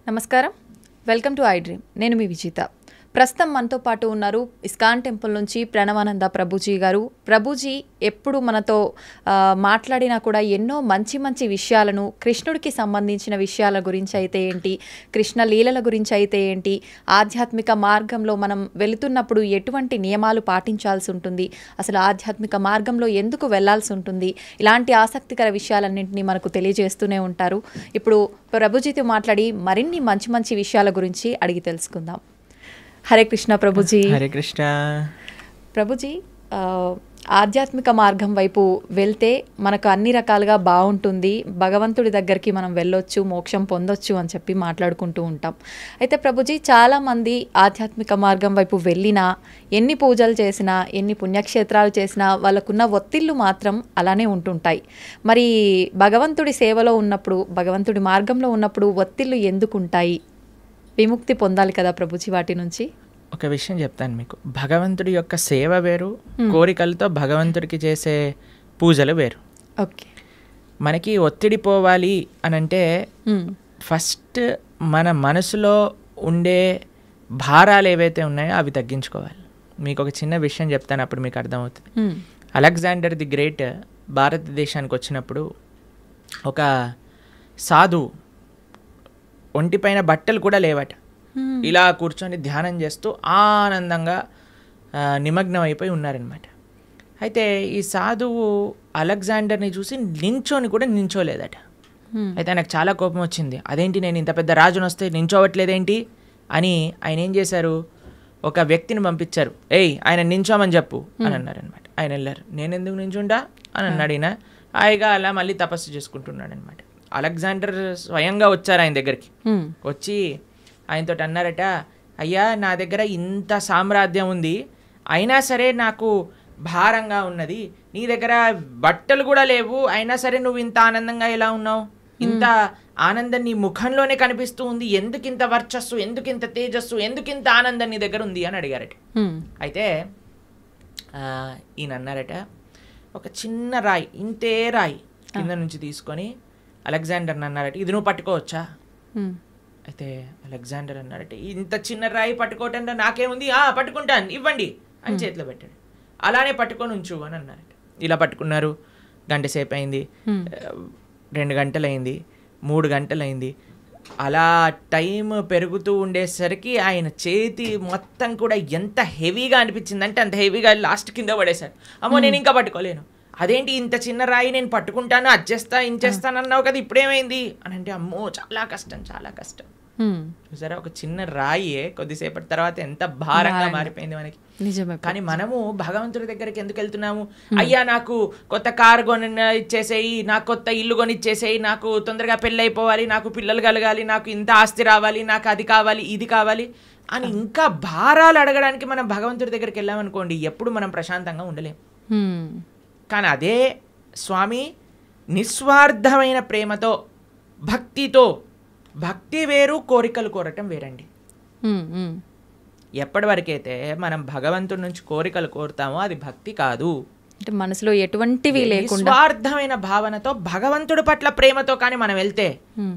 నమస్కారం, welcome to I dream. నేను మీ విజిత. ప్రస్తుతం మనతో పాటు ఉన్నారు ఇస్కాన్ టెంపుల్ నుంచి ప్రణవానంద ప్రభుజీ గారు. ప్రభుజీ ఎప్పుడు మనతో మాట్లాడినా కూడా ఎన్నో మంచి మంచి విషయాలను, కృష్ణుడికి సంబంధించిన విషయాల గురించి అయితే ఏంటి, కృష్ణ లీలల గురించి అయితే ఏంటి, ఆధ్యాత్మిక మార్గంలో మనం వెళుతున్నప్పుడు ఎటువంటి నియమాలు పాటించాల్సి ఉంటుంది, అసలు ఆధ్యాత్మిక మార్గంలో ఎందుకు వెళ్లాల్సి ఉంటుంది, ఇలాంటి ఆసక్తికర విషయాలన్నింటినీ మనకు తెలియజేస్తూనే ఉంటారు. ఇప్పుడు ప్రభుజీతో మాట్లాడి మరిన్ని మంచి మంచి విషయాల గురించి అడిగి తెలుసుకుందాం. హరే కృష్ణ ప్రభుజీ. హరే కృష్ణ ప్రభుజీ. ఆధ్యాత్మిక మార్గం వైపు వెళ్తే మనకు అన్ని రకాలుగా బాగుంటుంది, భగవంతుడి దగ్గరికి మనం వెళ్ళొచ్చు, మోక్షం పొందొచ్చు అని చెప్పి మాట్లాడుకుంటూ ఉంటాం. అయితే ప్రభుజీ, చాలామంది ఆధ్యాత్మిక మార్గం వైపు వెళ్ళినా, ఎన్ని పూజలు చేసినా, ఎన్ని పుణ్యక్షేత్రాలు చేసినా వాళ్ళకున్న ఒత్తిళ్ళు మాత్రం అలానే ఉంటుంటాయి. మరి భగవంతుడి సేవలో ఉన్నప్పుడు, భగవంతుడి మార్గంలో ఉన్నప్పుడు ఒత్తిళ్ళు ఎందుకు ఉంటాయి? విముక్తి పొందాలి కదా ప్రభుజీ వాటి నుంచి. ఒక విషయం చెప్తాను మీకు. భగవంతుడి యొక్క సేవ వేరు, కోరికలతో భగవంతుడికి చేసే పూజలు వేరు. ఓకే. మనకి ఒత్తిడి పోవాలి అని అంటే ఫస్ట్ మన మనసులో ఉండే భారాలు ఏవైతే ఉన్నాయో అవి తగ్గించుకోవాలి. మీకు ఒక చిన్న విషయం చెప్తాను, అప్పుడు మీకు అర్థమవుతుంది. అలెగ్జాండర్ ది గ్రేట్ భారతదేశానికి వచ్చినప్పుడు ఒక సాధువు ఒంటిపైన బట్టలు కూడా లేవట, ఇలా కూర్చొని ధ్యానం చేస్తూ ఆనందంగా నిమగ్నం అయిపోయి ఉన్నారనమాట. అయితే ఈ సాధువు అలెగ్జాండర్ని చూసి నించోని కూడా నించోలేదట. అయితే ఆయనకు చాలా కోపం వచ్చింది. అదేంటి, నేను ఇంత పెద్ద రాజును వస్తే నించోవట్లేదేంటి అని ఆయన ఏం చేశారు, ఒక వ్యక్తిని పంపించారు. ఆయన నించోమని చెప్పు అని అన్నారనమాట. ఆయన వెళ్ళారు. నేను ఎందుకు నించుంటా అని అన్నాడు. ఈయన హాయిగా అలా మళ్ళీ తపస్సు చేసుకుంటున్నాడు అనమాట. అలెగ్జాండర్ స్వయంగా వచ్చారు ఆయన దగ్గరికి. వచ్చి ఆయనతో అన్నారట, అయ్యా, నా దగ్గర ఇంత సామ్రాజ్యం ఉంది, అయినా సరే నాకు భారంగా ఉన్నది, నీ దగ్గర బట్టలు కూడా లేవు, అయినా సరే నువ్వు ఇంత ఆనందంగా ఎలా ఉన్నావు, ఇంత ఆనందం నీ ముఖంలోనే కనిపిస్తూ ఉంది, ఎందుకింత వర్చస్సు, ఎందుకింత తేజస్సు, ఎందుకింత ఆనందం నీ దగ్గర ఉంది అని అడిగారట. అయితే ఈయన అన్నారట, ఒక చిన్న రాయి, ఇంతే రాయి కింద నుంచి తీసుకొని అలెగ్జాండర్ని అన్నారట, ఇది నువ్వు పట్టుకోవచ్చా? అయితే అలెగ్జాండర్ అన్నారట, ఇంత చిన్న రాయి పట్టుకోవటంలో నాకేముంది, పట్టుకుంటాను, ఇవ్వండి అని చేతిలో పెట్టాడు. అలానే పట్టుకొని ఉంచు అని అన్నారట. ఇలా పట్టుకున్నారు. గంట సేపు అయింది, 2 గంటలైంది, 3 గంటలైంది. అలా టైం పెరుగుతూ ఉండేసరికి ఆయన చేతి మొత్తం కూడా ఎంత హెవీగా అనిపించిందంటే అంత హెవీగా లాస్ట్ కింద పడేశారు. అమ్మో, నేను ఇంకా పట్టుకోలేను. అదేంటి, ఇంత చిన్న రాయి నేను పట్టుకుంటాను, అచ్చేస్తా ఇంచేస్తాను అన్నావు కదా, ఇప్పుడేమైంది అని అంటే, అమ్మో చాలా కష్టం, చాలా కష్టం. చూసారా, ఒక చిన్న రాయే కొద్దిసేపటి తర్వాత ఎంత భారంగా మారిపోయింది మనకి. కానీ మనము భగవంతుడి దగ్గరికి ఎందుకు వెళ్తున్నాము? అయ్యా, నాకు కొత్త కారు కొని ఇచ్చేసేయి, నాకు కొత్త ఇల్లు కొని ఇచ్చేసేయి, నాకు తొందరగా పెళ్ళి అయిపోవాలి, నాకు పిల్లలు కలగాలి, నాకు ఇంత ఆస్తి రావాలి, నాకు అది కావాలి, ఇది కావాలి అని ఇంకా భారాలు అడగడానికి మనం భగవంతుడి దగ్గరికి వెళ్ళామనుకోండి, ఎప్పుడు మనం ప్రశాంతంగా ఉండలేం. కానీ అదే స్వామి నిస్వార్థమైన ప్రేమతో, భక్తితో, భక్తి వేరు, కోరికలు కోరటం వేరండి. ఎప్పటి వరకైతే మనం భగవంతుడి నుంచి కోరికలు కోరుతామో అది భక్తి కాదు. అంటే మనసులో ఎటువంటివి లేకుండా నిస్వార్థమైన భావనతో, భగవంతుడి పట్ల ప్రేమతో కానీ మనం వెళ్తే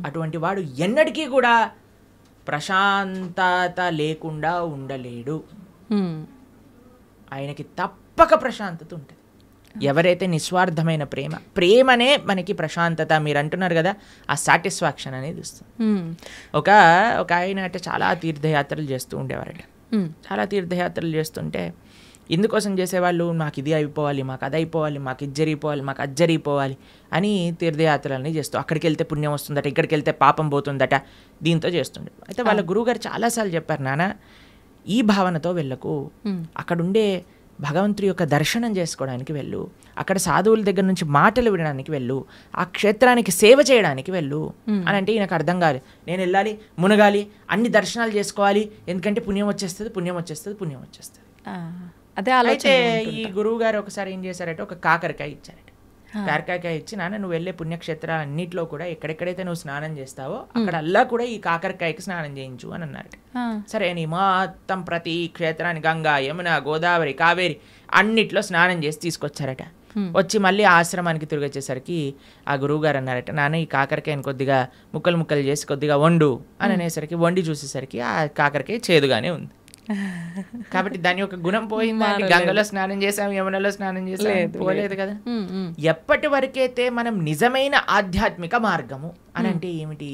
అటువంటి వాడు ఎన్నటికీ కూడా ప్రశాంతత లేకుండా ఉండలేడు. ఆయనకి తప్పక ప్రశాంతత ఉంటుంది. ఎవరైతే నిస్వార్థమైన ప్రేమనే మనకి ప్రశాంతత, మీరు అంటున్నారు కదా, ఆ సాటిస్ఫాక్షన్ అనేది ఇస్తుంది. ఒక ఆయన అంటే చాలా తీర్థయాత్రలు చేస్తూ ఉండేవారట. చాలా తీర్థయాత్రలు చేస్తుంటే ఎందుకోసం చేసేవాళ్ళు, మాకు ఇది అయిపోవాలి, మాకు అది అయిపోవాలి, మాకు ఇది జరిగిపోవాలి, మాకు అది జరిగిపోవాలి అని తీర్థయాత్రలని చేస్తూ, అక్కడికి వెళ్తే పుణ్యం వస్తుందట, ఇక్కడికి వెళ్తే పాపం పోతుందట, దీంతో చేస్తుండే. అయితే వాళ్ళ గురువుగారు చాలాసార్లు చెప్పారు, నాన్న ఈ భావనతో వెళ్ళకు, అక్కడుండే భగవంతుడి యొక్క దర్శనం చేసుకోవడానికి వెళ్ళు, అక్కడ సాధువుల దగ్గర నుంచి మాటలు వినడానికి వెళ్ళు, ఆ క్షేత్రానికి సేవ చేయడానికి వెళ్ళు అని అంటే ఈయనకు అర్థం కాదు. నేను వెళ్ళాలి, మునగాలి, అన్ని దర్శనాలు చేసుకోవాలి, ఎందుకంటే పుణ్యం వచ్చేస్తుంది, పుణ్యం వచ్చేస్తుంది, పుణ్యం వచ్చేస్తుంది. అదే అయితే ఈ గురువు గారు ఒకసారి ఏం చేశారంటే ఒక కాకరకాయ ఇచ్చారట. కాకరకాయ ఇచ్చి, నాన్న నువ్వు వెళ్ళే పుణ్యక్షేత్రాలన్నింటిలో కూడా ఎక్కడెక్కడైతే నువ్వు స్నానం చేస్తావో అక్కడ అల్లా కూడా ఈ కాకరకాయకి స్నానం చేయించు అని అన్నారు. సరే అని మొత్తం ప్రతి క్షేత్రాన్ని గంగా, యమున, గోదావరి, కావేరి అన్నిట్లో స్నానం చేసి తీసుకొచ్చారట. వచ్చి మళ్ళీ ఆశ్రమానికి తిరిగి వచ్చేసరికి ఆ గురువుగారు అన్నారట, నాన్న ఈ కాకరకాయని కొద్దిగా ముక్కలు ముక్కలు చేసి కొద్దిగా వండు అని అనేసరికి వండి చూసేసరికి ఆ కాకరకాయ చేదుగానే ఉంది. కాబట్టి దాని యొక్క గుణం పోయిందా? గంగలో స్నానం చేసాం, యమునలో స్నానం చేసాం, పోలేదు కదా. ఎప్పటి వరకైతే మనం నిజమైన ఆధ్యాత్మిక మార్గము అని అంటే ఏమిటి?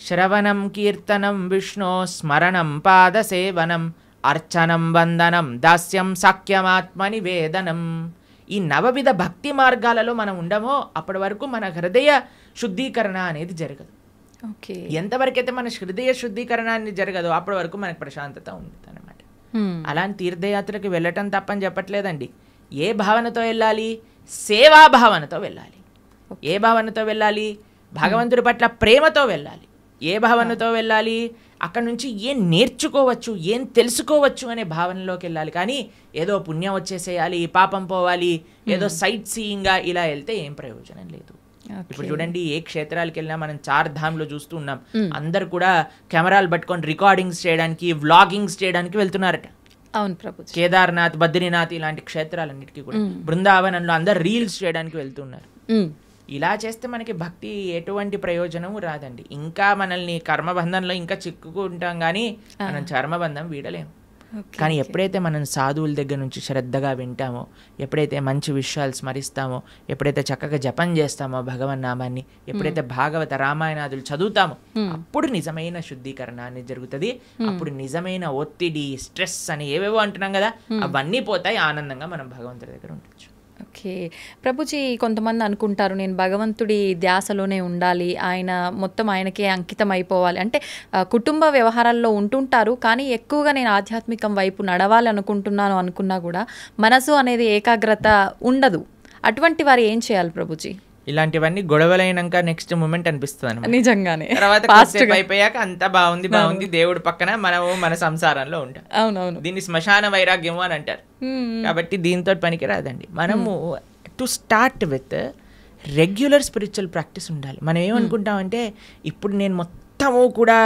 శ్రవణం, కీర్తనం, విష్ణు స్మరణం, పాద సేవనం, అర్చనం, వందనం, దాస్యం, సాఖ్యమాత్మ నివేదనం. ఈ నవవిధ భక్తి మార్గాలలో మనం ఉండమో అప్పటి వరకు మన హృదయ శుద్ధీకరణ అనేది జరగదు. ఎంతవరకైతే మన హృదయ శుద్ధీకరణ అనేది జరగదో అప్పటి వరకు మనకు ప్రశాంతత ఉంటుంది అనమాట. అలాంటి తీర్థయాత్రకి వెళ్ళటం తప్పని చెప్పట్లేదండి. ఏ భావనతో వెళ్ళాలి? సేవా భావనతో వెళ్ళాలి. ఏ భావనతో వెళ్ళాలి? భగవంతుడి పట్ల ప్రేమతో వెళ్ళాలి. ఏ భావనతో వెళ్ళాలి? అక్కడ నుంచి ఏం నేర్చుకోవచ్చు, ఏం తెలుసుకోవచ్చు అనే భావనలోకి వెళ్ళాలి. కానీ ఏదో పుణ్యం వచ్చేసేయాలి, పాపం పోవాలి, ఏదో సైట్ సీయింగ్గా ఇలా వెళ్తే ఏం ప్రయోజనం లేదు. ఇప్పుడు చూడండి, ఏ క్షేత్రాలకు వెళ్ళినా మనం 4 ధామ్లో చూస్తూ ఉన్నాం. అందరు కూడా కెమెరాలు పట్టుకొని రికార్డింగ్స్ చేయడానికి, వ్లాగింగ్స్ చేయడానికి వెళ్తున్నారట. అవును ప్రభు. కేదార్నాథ్, బద్రీనాథ్ ఇలాంటి క్షేత్రాలన్నిటికీ కూడా బృందావనంలో అందరు రీల్స్ చేయడానికి వెళ్తున్నారు. ఇలా చేస్తే మనకి భక్తి ఎటువంటి ప్రయోజనం రాదండి. ఇంకా మనల్ని కర్మబంధంలో ఇంకా చిక్కుకుంటాం, కానీ మనం చర్మబంధం వీడలేము. కానీ ఎప్పుడైతే మనం సాధువుల దగ్గర నుంచి శ్రద్ధగా వింటామో, ఎప్పుడైతే మంచి విషయాలు స్మరిస్తామో, ఎప్పుడైతే చక్కగా జపం చేస్తామో భగవన్నామాన్ని, ఎప్పుడైతే భాగవత రామాయణాదులు చదువుతామో అప్పుడు నిజమైన శుద్ధీకరణ అనేది జరుగుతుంది. అప్పుడు నిజమైన ఒత్తిడి, స్ట్రెస్ అని ఏవేవో అంటున్నాం కదా, అవన్నీ పోతాయి. ఆనందంగా మనం భగవంతుడి దగ్గర ఉండొచ్చు. ఓకే ప్రభుజీ, కొంతమంది అనుకుంటారు నేను భగవంతుడి ధ్యాసలోనే ఉండాలి, ఆయన మొత్తం ఆయనకే అంకితం అయిపోవాలి అంటే కుటుంబ వ్యవహారాల్లో ఉంటుంటారు, కానీ ఎక్కువగా నేను ఆధ్యాత్మికం వైపు నడవాలి అనుకుంటున్నాను అనుకున్నా కూడా మనసు అనేది ఏకాగ్రత ఉండదు. అటువంటి వారు ఏం చేయాలి ప్రభుజీ? ఇలాంటివన్నీ గొడవలైనాక నెక్స్ట్ మూమెంట్ అనిపిస్తుంది నిజంగానే. తర్వాత అయిపోయాక అంతా బాగుంది బాగుంది, దేవుడు పక్కన మనము మన సంసారంలో ఉంటాం. అవునవును, దీన్ని శ్మశాన వైరాగ్యము అని అంటారు. కాబట్టి దీంతో పనికి రాదండి. మనము to start with regular spiritual practice ఉండాలి. మనం ఏమనుకుంటామంటే ఇప్పుడు నేను మొత్తము కూడా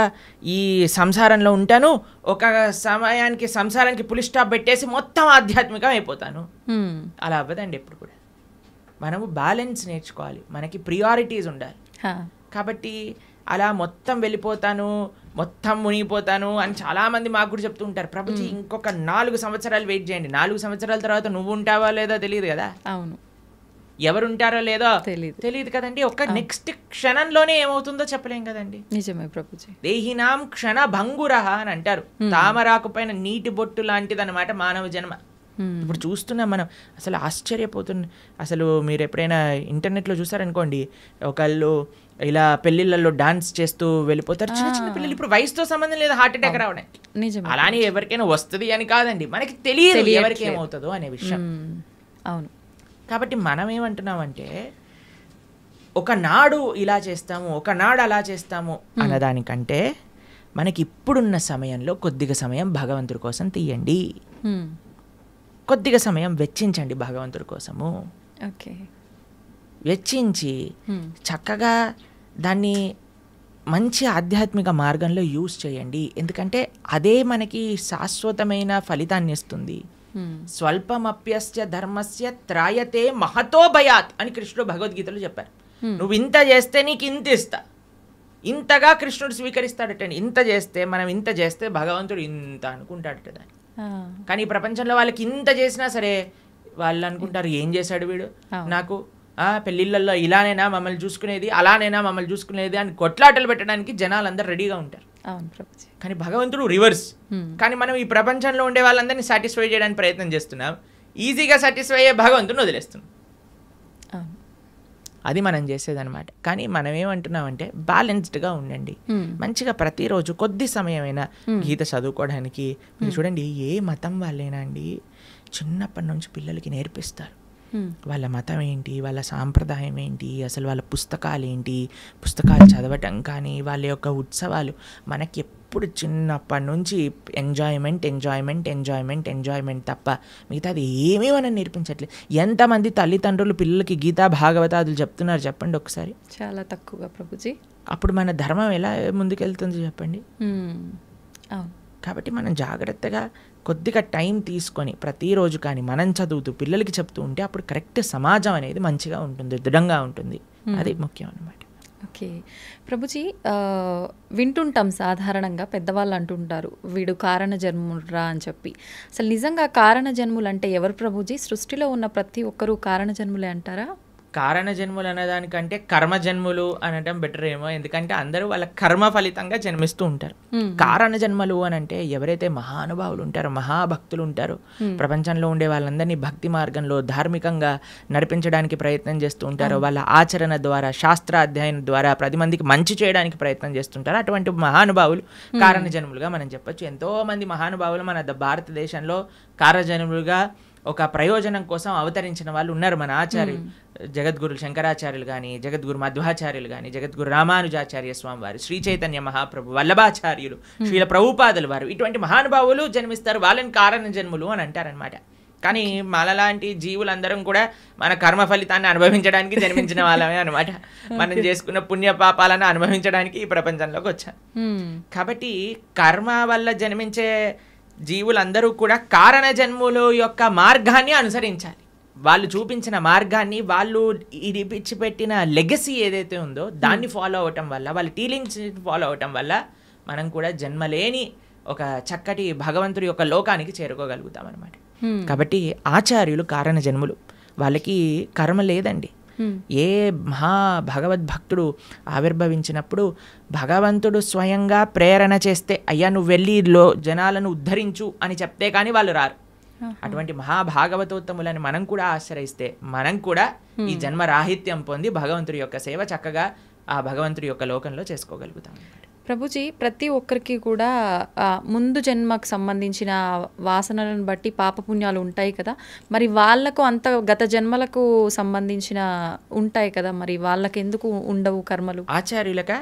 ఈ సంసారంలో ఉంటాను, ఒక సమయానికి సంసారానికి పులి స్టాప్ పెట్టేసి మొత్తం ఆధ్యాత్మికం అయిపోతాను. అలా అవ్వదండి ఎప్పుడు కూడా. మనము బ్యాలెన్స్ నేర్చుకోవాలి, మనకి ప్రియారిటీస్ ఉండాలి. కాబట్టి అలా మొత్తం వెళ్ళిపోతాను, మొత్తం మునిగిపోతాను అని చాలామంది మాకు కూడా చెప్తూ ఉంటారు. ప్రభుజీ ఇంకొక 4 సంవత్సరాలు వెయిట్ చేయండి, 4 సంవత్సరాల తర్వాత నువ్వు ఉంటావో లేదో తెలియదు కదా. అవును, ఎవరు ఉంటారో లేదో తెలియదు కదండి. ఒక నెక్స్ట్ క్షణంలోనే ఏమవుతుందో చెప్పలేం కదండి. నిజమే ప్రభుజీ. దేహినాం క్షణ భంగురహ అని అంటారు. తామరాకు పైన నీటి బొట్టు లాంటిది అనమాట మానవ జన్మ. ఇప్పుడు చూస్తున్నాం మనం, అసలు ఆశ్చర్యపోతుంది. అసలు మీరు ఎప్పుడైనా ఇంటర్నెట్లో చూసారనుకోండి, ఒకళ్ళు ఇలా పెళ్లిళ్ళల్లో డాన్స్ చేస్తూ వెళ్ళిపోతారు. చిన్న చిన్న పిల్లలు, ఇప్పుడు వయసుతో సంబంధం లేదు హార్ట్ అటాక్ రావడానికి. అలానే ఎవరికైనా వస్తుంది అని కాదండి, మనకి తెలియదు ఎవరికి ఏమవుతుందో అనే విషయం. అవును. కాబట్టి మనం ఏమంటున్నామంటే ఒకనాడు ఇలా చేస్తాము, ఒకనాడు అలా చేస్తాము అన్నదానికంటే మనకి ఇప్పుడున్న సమయంలో కొద్దిగా సమయం భగవంతుడి కోసం తీయండి, కొద్దిగా సమయం వెచ్చించండి భగవంతుడి కోసము. ఓకే, వెచ్చించి చక్కగా దాన్ని మంచి ఆధ్యాత్మిక మార్గంలో యూజ్ చేయండి. ఎందుకంటే అదే మనకి శాశ్వతమైన ఫలితాన్ని ఇస్తుంది. స్వల్పమప్యస్య ధర్మస్య త్రాయతే మహతో భయాత్ అని కృష్ణుడు భగవద్గీతలో చెప్పారు. నువ్వు ఇంత చేస్తే నీకు ఇంత ఇస్తా, ఇంతగా కృష్ణుడు స్వీకరిస్తాడట. ఇంత చేస్తే, మనం ఇంత చేస్తే భగవంతుడు ఇంత అనుకుంటాడట దాన్ని. కానీ ఈ ప్రపంచంలో వాళ్ళకి ఇంత చేసినా సరే వాళ్ళు అనుకుంటారు ఏం చేశాడు వీడు నాకు, పెళ్ళిళ్ళల్లో ఇలానైనా మమ్మల్ని చూసుకునేది, అలానైనా మమ్మల్ని చూసుకునేది అని కొట్లాటలు పెట్టడానికి జనాలు అందరూ రెడీగా ఉంటారు. కానీ భగవంతుడు రివర్స్. కానీ మనం ఈ ప్రపంచంలో ఉండే వాళ్ళందరినీ సాటిస్ఫై చేయడానికి ప్రయత్నం చేస్తున్నాం, ఈజీగా సాటిస్ఫై అయ్యే భగవంతుని వదిలేస్తున్నాం. అది మనం చేసేదన్నమాట. కానీ మనం ఏమంటున్నామంటే బ్యాలెన్స్డ్గా ఉండండి, మంచిగా ప్రతిరోజు కొద్ది సమయమైనా గీత చదువుకోవడానికి. మీరు చూడండి, ఏ మతం వాళ్ళైనా అండి చిన్నప్పటి నుంచి పిల్లలకి నేర్పిస్తారు వాళ్ళ మతం ఏంటి, వాళ్ళ సాంప్రదాయం ఏంటి, అసలు వాళ్ళ పుస్తకాలు ఏంటి, పుస్తకాలు చదవటం కానీ వాళ్ళ యొక్క ఉత్సవాలు. మనకి అప్పుడు చిన్నప్పటి నుంచి ఎంజాయ్మెంట్ తప్ప మిగతాది ఏమీ మనం నేర్పించట్లేదు. ఎంతమంది తల్లిదండ్రులు పిల్లలకి గీతా భాగవతాదులు చెప్తున్నారు చెప్పండి ఒకసారి? చాలా తక్కువగా ప్రభుజీ. అప్పుడు మన ధర్మం ఎలా ముందుకెళ్తుంది చెప్పండి? అవును. కాబట్టి మనం జాగ్రత్తగా కొద్దిగా టైం తీసుకొని ప్రతిరోజు కానీ మనం చదువుతూ పిల్లలకి చెప్తూ ఉంటే అప్పుడు కరెక్ట్ సమాజం అనేది మంచిగా ఉంటుంది, దృఢంగా ఉంటుంది. అది ముఖ్యం అన్నమాట. ఓకే ప్రభుజీ, వింటుంటాం సాధారణంగా పెద్దవాళ్ళు అంటుంటారు వీడు కారణ జన్మురా అని చెప్పి. అసలు నిజంగా కారణ జన్ములు అంటే ఎవరు ప్రభుజీ? సృష్టిలో ఉన్న ప్రతి ఒక్కరూ కారణ జన్ములే అంటారా? కారణ జన్ములు అనేదానికంటే కర్మ జన్ములు అనడం బెటర్ ఏమో, ఎందుకంటే అందరూ వాళ్ళ కర్మ ఫలితంగా జన్మిస్తూ ఉంటారు. కారణ జన్మలు అని అంటే ఎవరైతే మహానుభావులు ఉంటారో, మహాభక్తులు ఉంటారో, ప్రపంచంలో ఉండే వాళ్ళందరినీ భక్తి మార్గంలో ధార్మికంగా నడిపించడానికి ప్రయత్నం చేస్తూ ఉంటారో, వాళ్ళ ఆచరణ ద్వారా శాస్త్ర అధ్యయనం ద్వారా 10 మందికి మంచి చేయడానికి ప్రయత్నం చేస్తుంటారు. అటువంటి మహానుభావులు కారణ జన్ములుగా మనం చెప్పొచ్చు. ఎంతో మంది మహానుభావులు మన భారతదేశంలో కారణ జన్ములుగా ఒక ప్రయోజనం కోసం అవతరించిన వాళ్ళు ఉన్నారు. మన ఆచార్యులు జగద్గురు శంకరాచార్యులు కానీ, జగద్గురు మధ్వాచార్యులు కానీ, జగద్గురు రామానుజాచార్య స్వామి వారు, శ్రీ చైతన్య మహాప్రభు, వల్లభాచార్యులు, శ్రీల ప్రభుపాదులు వారు, ఇటువంటి మహానుభావులు జన్మిస్తారు. వాళ్ళని కారణ జన్ములు అని అంటారనమాట. కానీ మనలాంటి జీవులందరం కూడా మన కర్మ ఫలితాన్ని అనుభవించడానికి జన్మించిన వాళ్ళమే అనమాట. మనం చేసుకున్న పుణ్య పాపాలను అనుభవించడానికి ఈ ప్రపంచంలోకి వచ్చాం. కాబట్టి కర్మ వల్ల జన్మించే జీవులందరూ కూడా కారణ జన్ముల యొక్క మార్గాన్ని అనుసరించాలి. వాళ్ళు చూపించిన మార్గాన్ని, వాళ్ళు ఇడిపించిపెట్టిన లెగసీ ఏదైతే ఉందో దాన్ని ఫాలో అవటం వల్ల, వాళ్ళ టీలింగ్స్ ఫాలో అవటం వల్ల మనం కూడా జన్మలేని ఒక చక్కటి భగవంతుడి యొక్క లోకానికి చేరుకోగలుగుతాం అనమాట. కాబట్టి ఆచార్యులు కారణ జన్ములు, వాళ్ళకి కర్మ లేదండి. ఏ మహా భగవద్భక్తుడు ఆవిర్భవించినప్పుడు భగవంతుడు స్వయంగా ప్రేరణ చేస్తే, అయ్యా నువ్వు వెళ్ళి జనాలను ఉద్ధరించు అని చెప్తే కానీ వాళ్ళు రారు. అటువంటి మహాభాగవతోత్తములని మనం కూడా ఆశ్రయిస్తే మనం కూడా ఈ జన్మ రాహిత్యం పొంది భగవంతుడి యొక్క సేవ చక్కగా ఆ భగవంతుడి యొక్క లోకంలో చేసుకోగలుగుతాం. ప్రభుజీ, ప్రతి ఒక్కరికి కూడా ముందు జన్మకు సంబంధించిన వాసనలను బట్టి పాపపుణ్యాలు ఉంటాయి కదా, మరి వాళ్ళకు అంత గత జన్మలకు సంబంధించిన ఉంటాయి కదా, మరి వాళ్ళకి ఎందుకు ఉండవు కర్మలు? ఆచార్యులక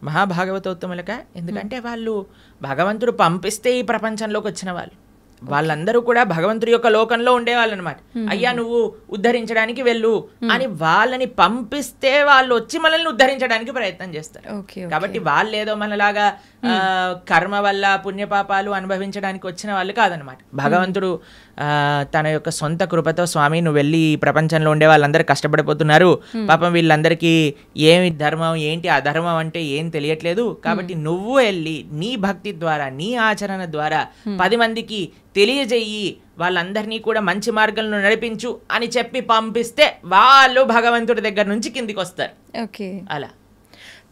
మహాభాగవతోత్తములక, ఎందుకంటే వాళ్ళు భగవంతుడు పంపిస్తే ఈ ప్రపంచంలోకి వచ్చిన వాళ్ళు. వాళ్ళందరూ కూడా భగవంతుడి యొక్క లోకంలో ఉండేవాళ్ళు అనమాట. అయ్యా నువ్వు ఉద్ధరించడానికి వెళ్ళు అని వాళ్ళని పంపిస్తే వాళ్ళు వచ్చి మనల్ని ఉద్ధరించడానికి ప్రయత్నం చేస్తారు. కాబట్టి వాళ్ళు ఏదో మనలాగా కర్మ వల్ల పుణ్యపాపాలు అనుభవించడానికి వచ్చిన వాళ్ళు కాదనమాట. భగవంతుడు తన యొక్క సొంత కృపతో, స్వామి నువ్వు వెళ్ళి ఈ ప్రపంచంలో ఉండే వాళ్ళందరూ కష్టపడిపోతున్నారు, పాపం వీళ్ళందరికీ ఏమి ధర్మం ఏంటి అధర్మం అంటే ఏం తెలియట్లేదు, కాబట్టి నువ్వు వెళ్ళి నీ భక్తి ద్వారా నీ ఆచరణ ద్వారా 10 మందికి తెలియజేయి, వాళ్ళందరినీ కూడా మంచి మార్గంలో నడిపించు అని చెప్పి పంపిస్తే వాళ్ళు భగవంతుడి దగ్గర నుంచి కిందికి వస్తారు. ఓకే, అలా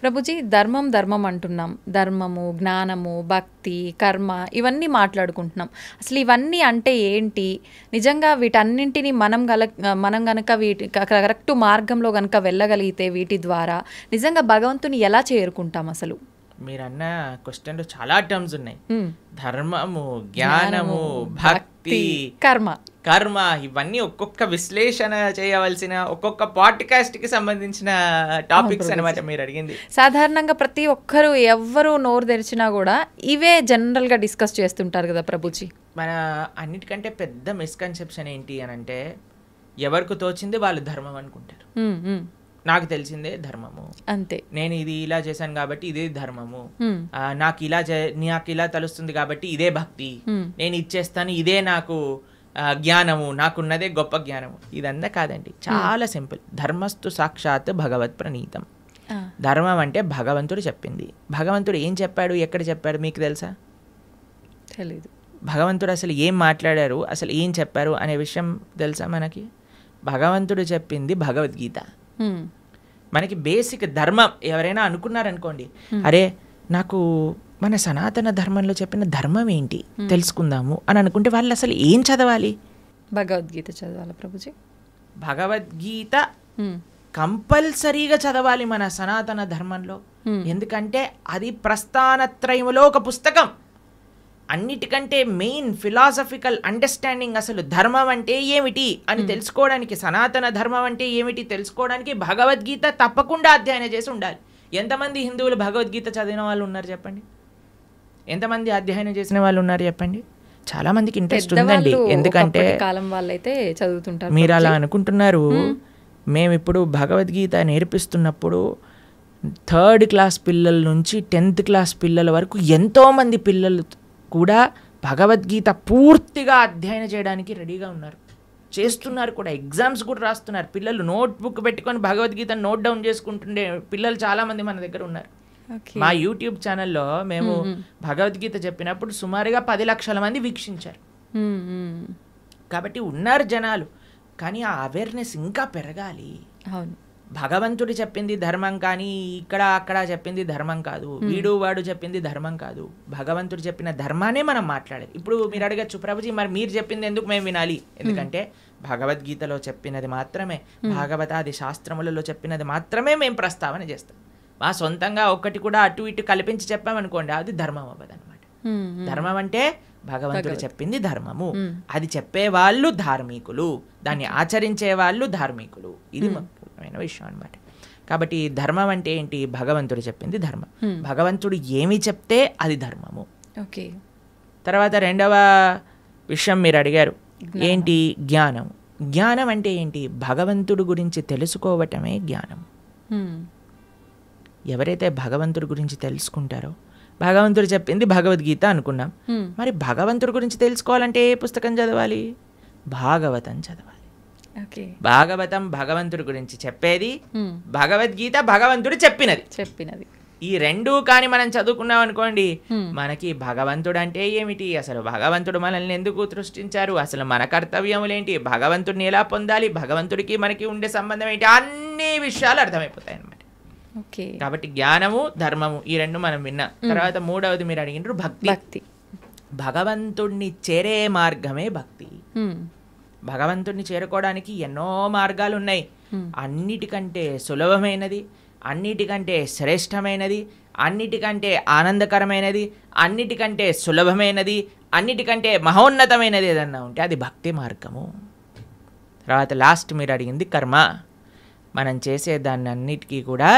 ప్రభుజీ, ధర్మం అంటున్నాం. ధర్మము, జ్ఞానము, భక్తి, కర్మ ఇవన్నీ మాట్లాడుకుంటున్నాం. అసలు ఇవన్నీ అంటే ఏంటి? నిజంగా వీటన్నింటినీ మనం గనక వీటి కరెక్ట్ మార్గంలో గనక వెళ్ళగలిగితే వీటి ద్వారా నిజంగా భగవంతుని ఎలా చేరుకుంటాం? అసలు మీరన్న క్వశ్చన్లో చాలా టర్మ్స్ ఉన్నాయి. ధర్మము, జ్ఞానము, భక్తి, కర్మ ఇవన్నీ ఒక్కొక్క విశ్లేషణ చేయవలసిన, ఒక్కొక్క పాడ్కాస్ట్ కి సంబంధించిన టాపిక్స్ అనమాట మీరు అడిగింది. సాధారణంగా ప్రతి ఒక్కరు ఎవరు నోరు తెరిచినా కూడా ఇవే జనరల్ గా డిస్కస్ చేస్తుంటారు కదా ప్రభుజీ. మన అన్నిటికంటే పెద్ద మిస్కన్సెప్షన్ ఏంటి అని అంటే, ఎవరికి తోచింది వాళ్ళు ధర్మం అనుకుంటారు. నాకు తెలిసిందే ధర్మము, అంతే, నేను ఇది ఇలా చేశాను కాబట్టి ఇదే ధర్మము, నాకు ఇలా తెలుస్తుంది కాబట్టి ఇదే భక్తి, నేను ఇచ్చేస్తాను ఇదే నాకు జ్ఞానము, నాకున్నదే గొప్ప జ్ఞానము. ఇదంతా కాదండి, చాలా సింపుల్. ధర్మస్తు సాక్షాత్ భగవత్ ప్రణీతం. ధర్మం అంటే భగవంతుడు చెప్పింది. భగవంతుడు ఏం చెప్పాడు, ఎక్కడ చెప్పాడు మీకు తెలుసా? తెలీదు. భగవంతుడు అసలు ఏం మాట్లాడారు, అసలు ఏం చెప్పారు అనే విషయం తెలుసా మనకి? భగవంతుడు చెప్పింది భగవద్గీత. మనకి బేసిక్ ధర్మం ఎవరైనా అనుకున్నారనుకోండి, అరే నాకు మన సనాతన ధర్మంలో చెప్పిన ధర్మం ఏంటి తెలుసుకుందాము అని అనుకుంటే వాళ్ళు అసలు ఏం చదవాలి? భగవద్గీత చదవాలి ప్రభుజీ. భగవద్గీత కంపల్సరీగా చదవాలి మన సనాతన ధర్మంలో. ఎందుకంటే అది ప్రస్థానత్రయములో ఒక పుస్తకం. అన్నిటికంటే మెయిన్ ఫిలాసఫికల్ అండర్స్టాండింగ్, అసలు ధర్మం అంటే ఏమిటి అని తెలుసుకోవడానికి, సనాతన ధర్మం అంటే ఏమిటి తెలుసుకోవడానికి భగవద్గీత తప్పకుండా అధ్యయనం చేసి ఉండాలి. ఎంతమంది హిందువులు భగవద్గీత చదివిన వాళ్ళు ఉన్నారు చెప్పండి? ఎంతమంది అధ్యయనం చేసిన వాళ్ళు ఉన్నారు చెప్పండి? చాలా మందికి ఇంట్రెస్ట్ ఉందండి. ఎందుకంటే కాలం వాళ్ళైతే చదువుతుంటారు. మీరు అలా అనుకుంటున్నారు. మేము ఇప్పుడు భగవద్గీత నేర్పిస్తున్నప్పుడు 3rd క్లాస్ పిల్లల నుంచి 10th క్లాస్ పిల్లల వరకు ఎంతోమంది పిల్లలు కూడా భగవద్గీత పూర్తిగా అధ్యయనం చేయడానికి రెడీగా ఉన్నారు, చేస్తున్నారు కూడా, ఎగ్జామ్స్ కూడా రాస్తున్నారు. పిల్లలు నోట్బుక్ పెట్టుకొని భగవద్గీత నోట్ డౌన్ చేసుకుంటుండే పిల్లలు చాలామంది మన దగ్గర ఉన్నారు. మా యూట్యూబ్ ఛానల్లో మేము భగవద్గీత చెప్పినప్పుడు సుమారుగా 10 లక్షల మంది వీక్షించారు. కాబట్టి ఉన్నారు జనాలు, కానీ ఆ అవేర్నెస్ ఇంకా పెరగాలి. భగవంతుడు చెప్పింది ధర్మం కానీ ఇక్కడ అక్కడ చెప్పింది ధర్మం కాదు, వీడు వాడు చెప్పింది ధర్మం కాదు. భగవంతుడు చెప్పిన ధర్మానే మనం మాట్లాడాలి. ఇప్పుడు మీరు అడగచ్చు, ప్రభుజీ మరి మీరు చెప్పింది ఎందుకు మేము వినాలి? ఎందుకంటే భగవద్గీతలో చెప్పినది మాత్రమే, భాగవతాది శాస్త్రములలో చెప్పినది మాత్రమే మేము ప్రస్తావన చేస్తాం. మా సొంతంగా ఒక్కటి కూడా అటు ఇటు కల్పించి చెప్పామనుకోండి, అది ధర్మం అవ్వదు అనమాట. ధర్మం అంటే భగవంతుడు చెప్పింది ధర్మము, అది చెప్పేవాళ్ళు ధార్మికులు, దాన్ని ఆచరించే వాళ్ళు ధార్మికులు. ఇది ముఖ్యమైన విషయం అనమాట. కాబట్టి ధర్మం అంటే ఏంటి? భగవంతుడు చెప్పింది ధర్మం. భగవంతుడు ఏమి చెప్తే అది ధర్మము. తర్వాత రెండవ విషయం మీరు అడిగారు ఏంటి? జ్ఞానం. జ్ఞానం అంటే ఏంటి? భగవంతుడు గురించి తెలుసుకోవటమే జ్ఞానం. ఎవరైతే భగవంతుడి గురించి తెలుసుకుంటారో, భగవంతుడు చెప్పింది భగవద్గీత అనుకున్నాం, మరి భగవంతుడి గురించి తెలుసుకోవాలంటే ఏ పుస్తకం చదవాలి? భాగవతం చదవాలి. భాగవతం భగవంతుడి గురించి చెప్పేది, భగవద్గీత భగవంతుడు చెప్పినది. ఈ రెండూ కానీ మనం చదువుకున్నాం అనుకోండి, మనకి భగవంతుడు అంటే ఏమిటి, అసలు భగవంతుడు మనల్ని ఎందుకు సృష్టించారు, అసలు మన కర్తవ్యములేంటి, భగవంతుడిని ఎలా పొందాలి, భగవంతుడికి మనకి ఉండే సంబంధం ఏంటి, అన్ని విషయాలు అర్థమైపోతాయి అన్నమాట. కాబట్టి జ్ఞానము ధర్మము ఈ రెండు మనం విన్నాం. తర్వాత మూడవది మీరు అడిగినారు భక్తి. భగవంతుడిని చేరే మార్గమే భక్తి. భగవంతుడిని చేరుకోవడానికి ఎన్నో మార్గాలు ఉన్నాయి. అన్నిటికంటే సులభమైనది, అన్నిటికంటే శ్రేష్టమైనది, అన్నిటికంటే ఆనందకరమైనది, అన్నిటికంటే సులభమైనది, అన్నిటికంటే మహోన్నతమైనది ఏదన్నా ఉంటే అది భక్తి మార్గము. తర్వాత లాస్ట్ మీరు అడిగింది కర్మ. మనం చేసే దాన్ని అన్నిటికీ కూడా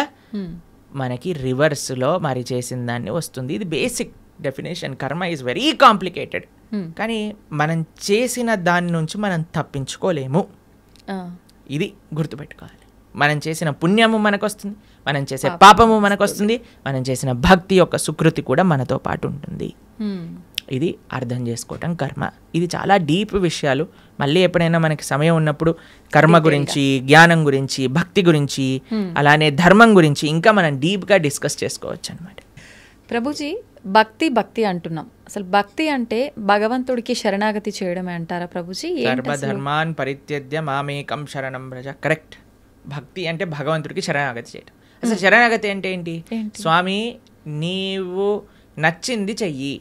మనకి రివర్స్లో మరి చేసిన దాన్ని వస్తుంది. ఇది బేసిక్ డెఫినేషన్. కర్మ ఈజ్ వెరీ కాంప్లికేటెడ్, కానీ మనం చేసిన దాని నుంచి మనం తప్పించుకోలేము. ఇది గుర్తుపెట్టుకోవాలి. మనం చేసిన పుణ్యము మనకు వస్తుంది, మనం చేసే పాపము మనకు వస్తుంది, మనం చేసిన భక్తి యొక్క సుకృతి కూడా మనతో పాటు ఉంటుంది. ఇది అర్థం చేసుకోవటం కర్మ. ఇది చాలా డీప్ విషయాలు. మళ్ళీ ఎప్పుడైనా మనకి సమయం ఉన్నప్పుడు కర్మ గురించి, జ్ఞానం గురించి, భక్తి గురించి, అలానే ధర్మం గురించి ఇంకా మనం డీప్గా డిస్కస్ చేసుకోవచ్చు అనమాట. ప్రభుజీ, భక్తి అంటున్నాం. అసలు భక్తి అంటే భగవంతుడికి శరణాగతి చేయడమే అంటారా ప్రభుజీ? సర్వధర్మాన్ పరిత్యజ్య మామేకం శరణం వ్రజ. కరెక్ట్. భక్తి అంటే భగవంతుడికి శరణాగతి చేయడం. అసలు శరణాగతి అంటే ఏంటి? స్వామి నీవు నచ్చింది చెయ్యి,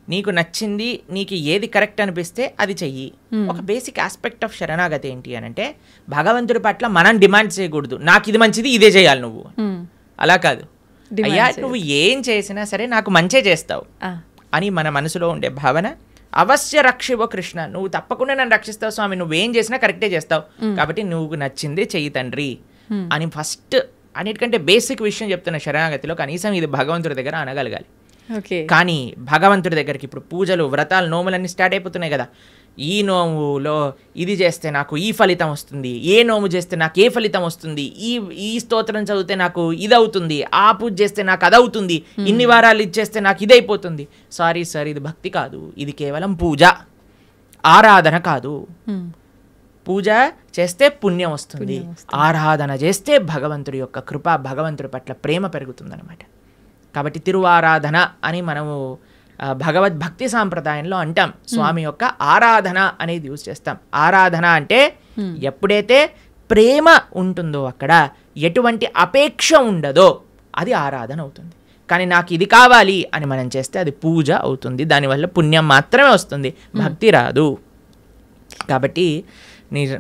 నీకు నచ్చింది, నీకు ఏది కరెక్ట్ అనిపిస్తే అది చెయ్యి. ఒక బేసిక్ ఆస్పెక్ట్ ఆఫ్ శరణాగతి ఏంటి అని అంటే భగవంతుడి పట్ల మనం డిమాండ్ చేయకూడదు, నాకు ఇది మంచిది ఇదే చేయాలి నువ్వు. అలా కాదు, అయ్యా నువ్వు ఏం చేసినా సరే నాకు మంచే చేస్తావు అని మన మనసులో ఉండే భావన. అవశ్య రక్షివో కృష్ణ, నువ్వు తప్పకుండా నన్ను రక్షిస్తావు స్వామి, నువ్వేం చేసినా కరెక్టే చేస్తావు, కాబట్టి నువ్వు నచ్చిందే చెయ్యి తండ్రి అని ఫస్ట్ అన్నిటికంటే బేసిక్ విషయం చెప్తున్న శరణాగతిలో కనీసం ఇది భగవంతుడి దగ్గర అనగలగాలి. కానీ భగవంతుడి దగ్గరికి ఇప్పుడు పూజలు, వ్రతాలు, నోములన్నీ స్టార్ట్ అయిపోతున్నాయి కదా. ఈ నోములో ఇది చేస్తే నాకు ఈ ఫలితం వస్తుంది, ఏ నోము చేస్తే నాకు ఏ ఫలితం వస్తుంది, ఈ స్తోత్రం చదివితే నాకు ఇది అవుతుంది, ఆ పూజ చేస్తే నాకు అది అవుతుంది, ఇన్ని వారాలు ఇది చేస్తే నాకు ఇది అయిపోతుంది. సారీ సార్, ఇది భక్తి కాదు, ఇది కేవలం పూజ, ఆరాధన కాదు. పూజ చేస్తే పుణ్యం వస్తుంది, ఆరాధన చేస్తే భగవంతుడి యొక్క కృప, భగవంతుడి పట్ల ప్రేమ పెరుగుతుందన్నమాట. కాబట్టి తిరువారాధన అని మనము భగవద్భక్తి సాంప్రదాయంలో అంటాం. స్వామి యొక్క ఆరాధన అనేది యూజ్ చేస్తాం. ఆరాధన అంటే ఎప్పుడైతే ప్రేమ ఉంటుందో, అక్కడ ఎటువంటి అపేక్ష ఉండదో అది ఆరాధన అవుతుంది. కానీ నాకు ఇది కావాలి అని మనం చేస్తే అది పూజ అవుతుంది, దానివల్ల పుణ్యం మాత్రమే వస్తుంది, భక్తి రాదు. కాబట్టి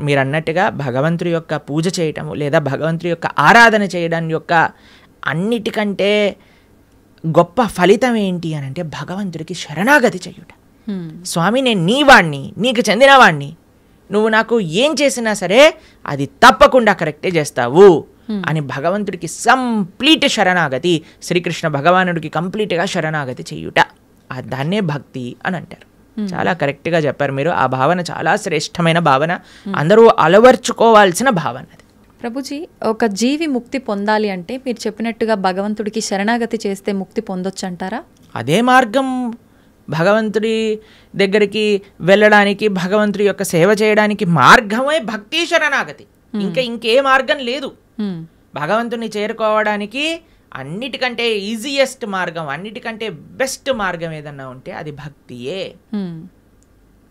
మీరు అన్నట్టుగా భగవంతుడి యొక్క పూజ చేయటము లేదా భగవంతుడి యొక్క ఆరాధన చేయడం యొక్క అన్నిటికంటే గొప్ప ఫలితం ఏంటి అని అంటే భగవంతుడికి శరణాగతి చెయ్యుట. స్వామి నేను నీ వాణ్ణి, నీకు చెందినవాణ్ణి, నువ్వు నాకు ఏం చేసినా సరే అది తప్పకుండా కరెక్టే చేస్తావు, అని భగవంతుడికి కంప్లీట్ శరణాగతి, శ్రీకృష్ణ భగవానుడికి కంప్లీట్గా శరణాగతి చేయుట, దాన్నే భక్తి అని అంటారు. చాలా కరెక్ట్గా చెప్పారు మీరు. ఆ భావన చాలా శ్రేష్టమైన భావన, అందరూ అలవర్చుకోవాల్సిన భావన అది. ప్రభుజీ, ఒక జీవి ముక్తి పొందాలి అంటే మీరు చెప్పినట్టుగా భగవంతుడికి శరణాగతి చేస్తే ముక్తి పొందొచ్చు అంటారా? అదే మార్గం భగవంతుడి దగ్గరికి వెళ్ళడానికి, భగవంతుడి యొక్క సేవ చేయడానికి మార్గమే భక్తి శరణాగతి. ఇంకే మార్గం లేదు. భగవంతుని చేరుకోవడానికి అన్నిటికంటే ఈజియెస్ట్ మార్గం, అన్నిటికంటే బెస్ట్ మార్గం ఏదన్నా ఉంటే అది భక్తియే.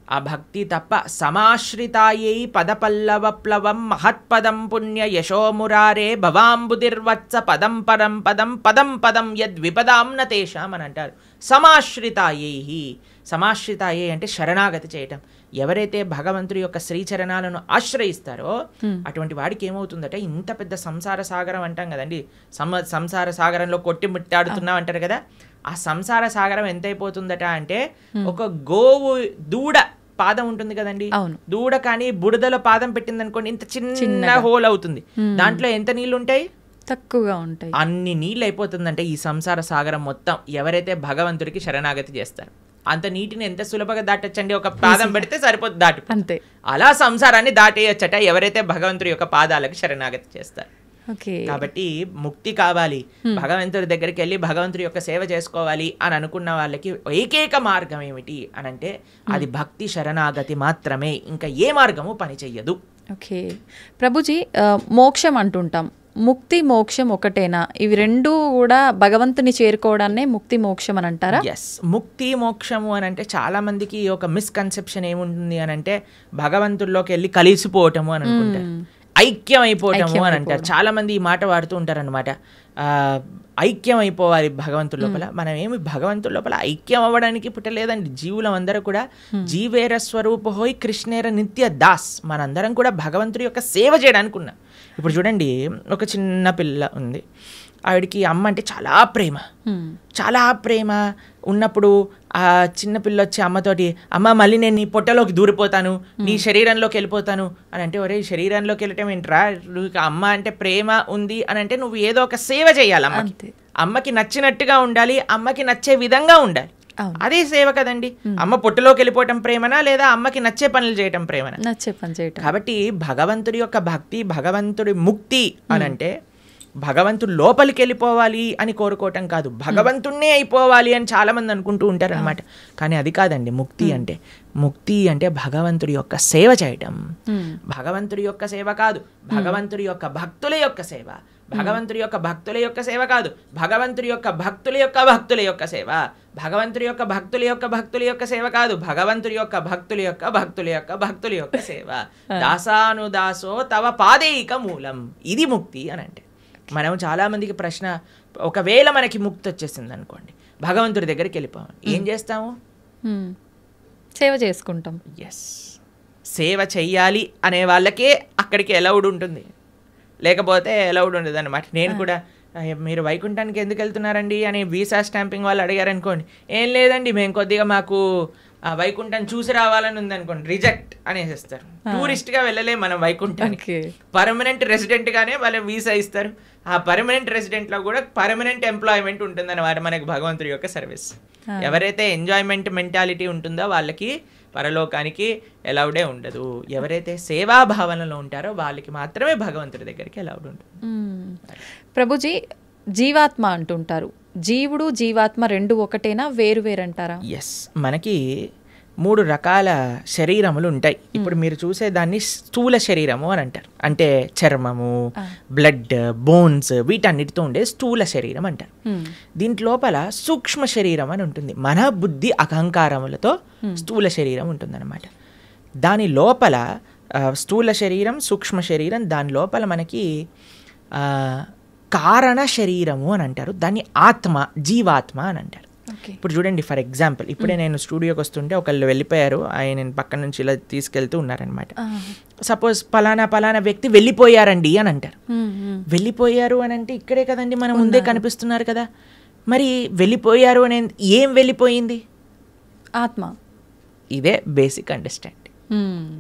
ఆ భక్తి తప్ప సమాశ్రితాయై పదపల్లవప్లవం మహత్పదం పుణ్య యశోమురారే భవాంబుదిర్వత్స పదం పరం పదం పదం పదం యద్విపదాం న తేషాం అని అంటారు. సమాశ్రితాయై అంటే శరణాగతి చేయటం. ఎవరైతే భగవంతుడి యొక్క శ్రీచరణాలను ఆశ్రయిస్తారో అటువంటి వాడికి ఏమవుతుందట, ఇంత పెద్ద సంసార సాగరం అంటాం కదండి, సంసార సాగరంలో కొట్టి ముట్టాడుతున్నాం అంటారు కదా, ఆ సంసార సాగరం ఎంత అయిపోతుందట అంటే, ఒక గోవు దూడ పాదం ఉంటుంది కదండి, దూడ కానీ బుడదలో పాదం పెట్టింది అనుకోండి, ఇంత చిన్న హోల్ అవుతుంది, దాంట్లో ఎంత నీళ్లు ఉంటాయి? తక్కువగా ఉంటాయి. అన్ని నీళ్ళు అయిపోతుందంటే ఈ సంసార సాగరం మొత్తం ఎవరైతే భగవంతుడికి శరణాగతి చేస్తారు. అంత నీటిని ఎంత సులభంగా దాటొచ్చండి, ఒక పాదం పెడితే సరిపోతుంది, దాటి అంతే. అలా సంసారాన్ని దాటేయచ్చట ఎవరైతే భగవంతుడి యొక్క పాదాలకు శరణాగతి చేస్తారు. కాబట్టి ముక్తి కావాలి, భగవంతుడి దగ్గరికి వెళ్ళి భగవంతుడి యొక్క సేవ చేసుకోవాలి అని అనుకున్న వాళ్ళకి ఏకైక మార్గం ఏమిటి అని అంటే అది భక్తి శరణాగతి మాత్రమే, ఇంకా ఏ మార్గము పని చెయ్యదు. ఓకే ప్రభుజీ, మోక్షం అంటుంటాం, ముక్తి మోక్షం ఒకటేనా? ఇవి రెండు కూడా భగవంతుని చేరుకోవడాన్నే ముక్తి మోక్షం అని అంటారా? ఎస్, ముక్తి మోక్షము అని అంటే చాలా మందికి ఒక మిస్కన్సెప్షన్ ఏముంటుంది అని అంటే భగవంతుల్లోకి వెళ్ళి కలిసిపోవటము అని అనుకుంటారు, ఐక్యం అయిపోవటము అని అంటారు. చాలా మంది ఈ మాట వాడుతూ ఉంటారు అనమాట, ఐక్యం అయిపోవాలి భగవంతుడి లోపల. మనం ఏమి భగవంతుడి లోపల ఐక్యం అవ్వడానికి పుట్టలేదండి. జీవులం అందరూ కూడా జీవేర స్వరూప హోయ్ కృష్ణేర నిత్య దాస్, మనందరం కూడా భగవంతుడి యొక్క సేవ చేయడానికి ఉన్నాం. ఇప్పుడు చూడండి, ఒక చిన్న పిల్ల ఉంది, ఆవిడికి అమ్మ అంటే చాలా ప్రేమ ఉన్నప్పుడు ఆ చిన్నపిల్ల వచ్చి అమ్మతోటి, అమ్మ మళ్ళీ నేను నీ పొట్టలోకి దూరిపోతాను, నీ శరీరంలోకి వెళ్ళిపోతాను అని అంటే, ఒరే శరీరంలోకి వెళ్ళటం ఏంట్రా, నువ్వు అమ్మ అంటే ప్రేమ ఉంది అని అంటే నువ్వు ఏదో ఒక సేవ చేయాలి, అమ్మకి నచ్చినట్టుగా ఉండాలి, అమ్మకి నచ్చే విధంగా ఉండాలి, అదే సేవ కదండి. అమ్మ పొట్టలోకి వెళ్ళిపోవటం ప్రేమనా, లేదా అమ్మకి నచ్చే పనులు చేయటం ప్రేమనా? నచ్చే పని చేయటం. కాబట్టి భగవంతుడి యొక్క భక్తి, భగవంతుడి ముక్తి అని అంటే భగవంతుడు లోపలికి వెళ్ళిపోవాలి అని కోరుకోవటం కాదు, భగవంతుణ్ణే అయిపోవాలి అని చాలా మంది అనుకుంటూ ఉంటారు అనమాట. కానీ అది కాదండి ముక్తి అంటే. ముక్తి అంటే భగవంతుడి యొక్క సేవ చేయటం. భగవంతుడి యొక్క సేవ కాదు, భగవంతుడి యొక్క భక్తుల యొక్క సేవ. భగవంతుడి యొక్క భక్తుల యొక్క సేవ కాదు, భగవంతుడి యొక్క భక్తుల యొక్క భక్తుల యొక్క సేవ. భగవంతుడి యొక్క భక్తుల యొక్క భక్తుల యొక్క సేవ కాదు, భగవంతుడి యొక్క భక్తుల యొక్క భక్తుల యొక్క భక్తుల యొక్క సేవ. దాసానుదాసో తవ పాదేయిక మూలం, ఇది ముక్తి అని అంటే. మనం చాలామందికి ప్రశ్న, ఒకవేళ మనకి ముక్తి వచ్చేసింది అనుకోండి, భగవంతుడి దగ్గరికి వెళ్ళిపోవాలి, ఏం చేస్తాము? సేవ చేసుకుంటాం. ఎస్, సేవ చెయ్యాలి అనే వాళ్ళకే అక్కడికి అలౌడ్ ఉంటుంది, లేకపోతే అలౌడ్ ఉండదు అనమాట. నేను కూడా మీరు వైకుంఠానికి ఎందుకు వెళ్తున్నారండి అని వీసా స్టాంపింగ్ వాళ్ళు అడిగారు అనుకోండి, ఏం లేదండి మేము కొద్దిగా మాకు వైకుంఠం చూసి రావాలని ఉంది అనుకోండి, రిజెక్ట్ అనేసిస్తారు. టూరిస్ట్గా వెళ్ళలే మనం వైకుంఠానికి, పర్మనెంట్ రెసిడెంట్గానే వాళ్ళు వీసా ఇస్తారు. ఆ పర్మనెంట్ రెసిడెంట్లో కూడా పర్మనెంట్ ఎంప్లాయ్మెంట్ ఉంటుంది అన్నమాట మనకి భగవంతుడి యొక్క సర్వీస్. ఎవరైతే ఎంజాయ్మెంట్ మెంటాలిటీ ఉంటుందో వాళ్ళకి పరలోకానికి ఎలౌడే ఉండదు. ఎవరైతే సేవాభావనలో ఉంటారో వాళ్ళకి మాత్రమే భగవంతుడి దగ్గరికి ఎలౌడ్ ఉంటుంది. ప్రభుజీ, జీవాత్మ అంటుంటారు, జీవుడు జీవాత్మ రెండు ఒకటేనా, వేరు వేరంటారా? ఎస్, మనకి 3 రకాల శరీరములు ఉంటాయి. ఇప్పుడు మీరు చూసే దాన్ని స్థూల శరీరము అని అంటారు, అంటే చర్మము, బ్లడ్, బోన్స్ వీటన్నిటితో ఉండే స్థూల శరీరం అంటారు. దీంట్ లోపల సూక్ష్మ శరీరం అని ఉంటుంది, మన బుద్ధి అహంకారములతో స్థూల శరీరం ఉంటుందన్నమాట. దాని లోపల స్థూల శరీరం, సూక్ష్మ శరీరం, దాని లోపల మనకి కారణ శరీరము అని అంటారు, దాన్ని ఆత్మ, జీవాత్మ అని అంటారు. ఇప్పుడు చూడండి, ఫర్ ఎగ్జాంపుల్ ఇప్పుడే నేను స్టూడియోకి వస్తుంటే ఒకళ్ళు వెళ్ళిపోయారు, ఆయన పక్కన నుంచి ఇలా తీసుకెళ్తూ ఉన్నారనమాట. సపోజ్ పలానా వ్యక్తి వెళ్ళిపోయారండి అని అంటారు. వెళ్ళిపోయారు అని అంటే ఇక్కడే కదండి మన ముందే కనిపిస్తున్నారు కదా, మరి వెళ్ళిపోయారు అని ఏం వెళ్ళిపోయింది? ఆత్మ. ఇదే బేసిక్ అండర్స్టాండింగ్.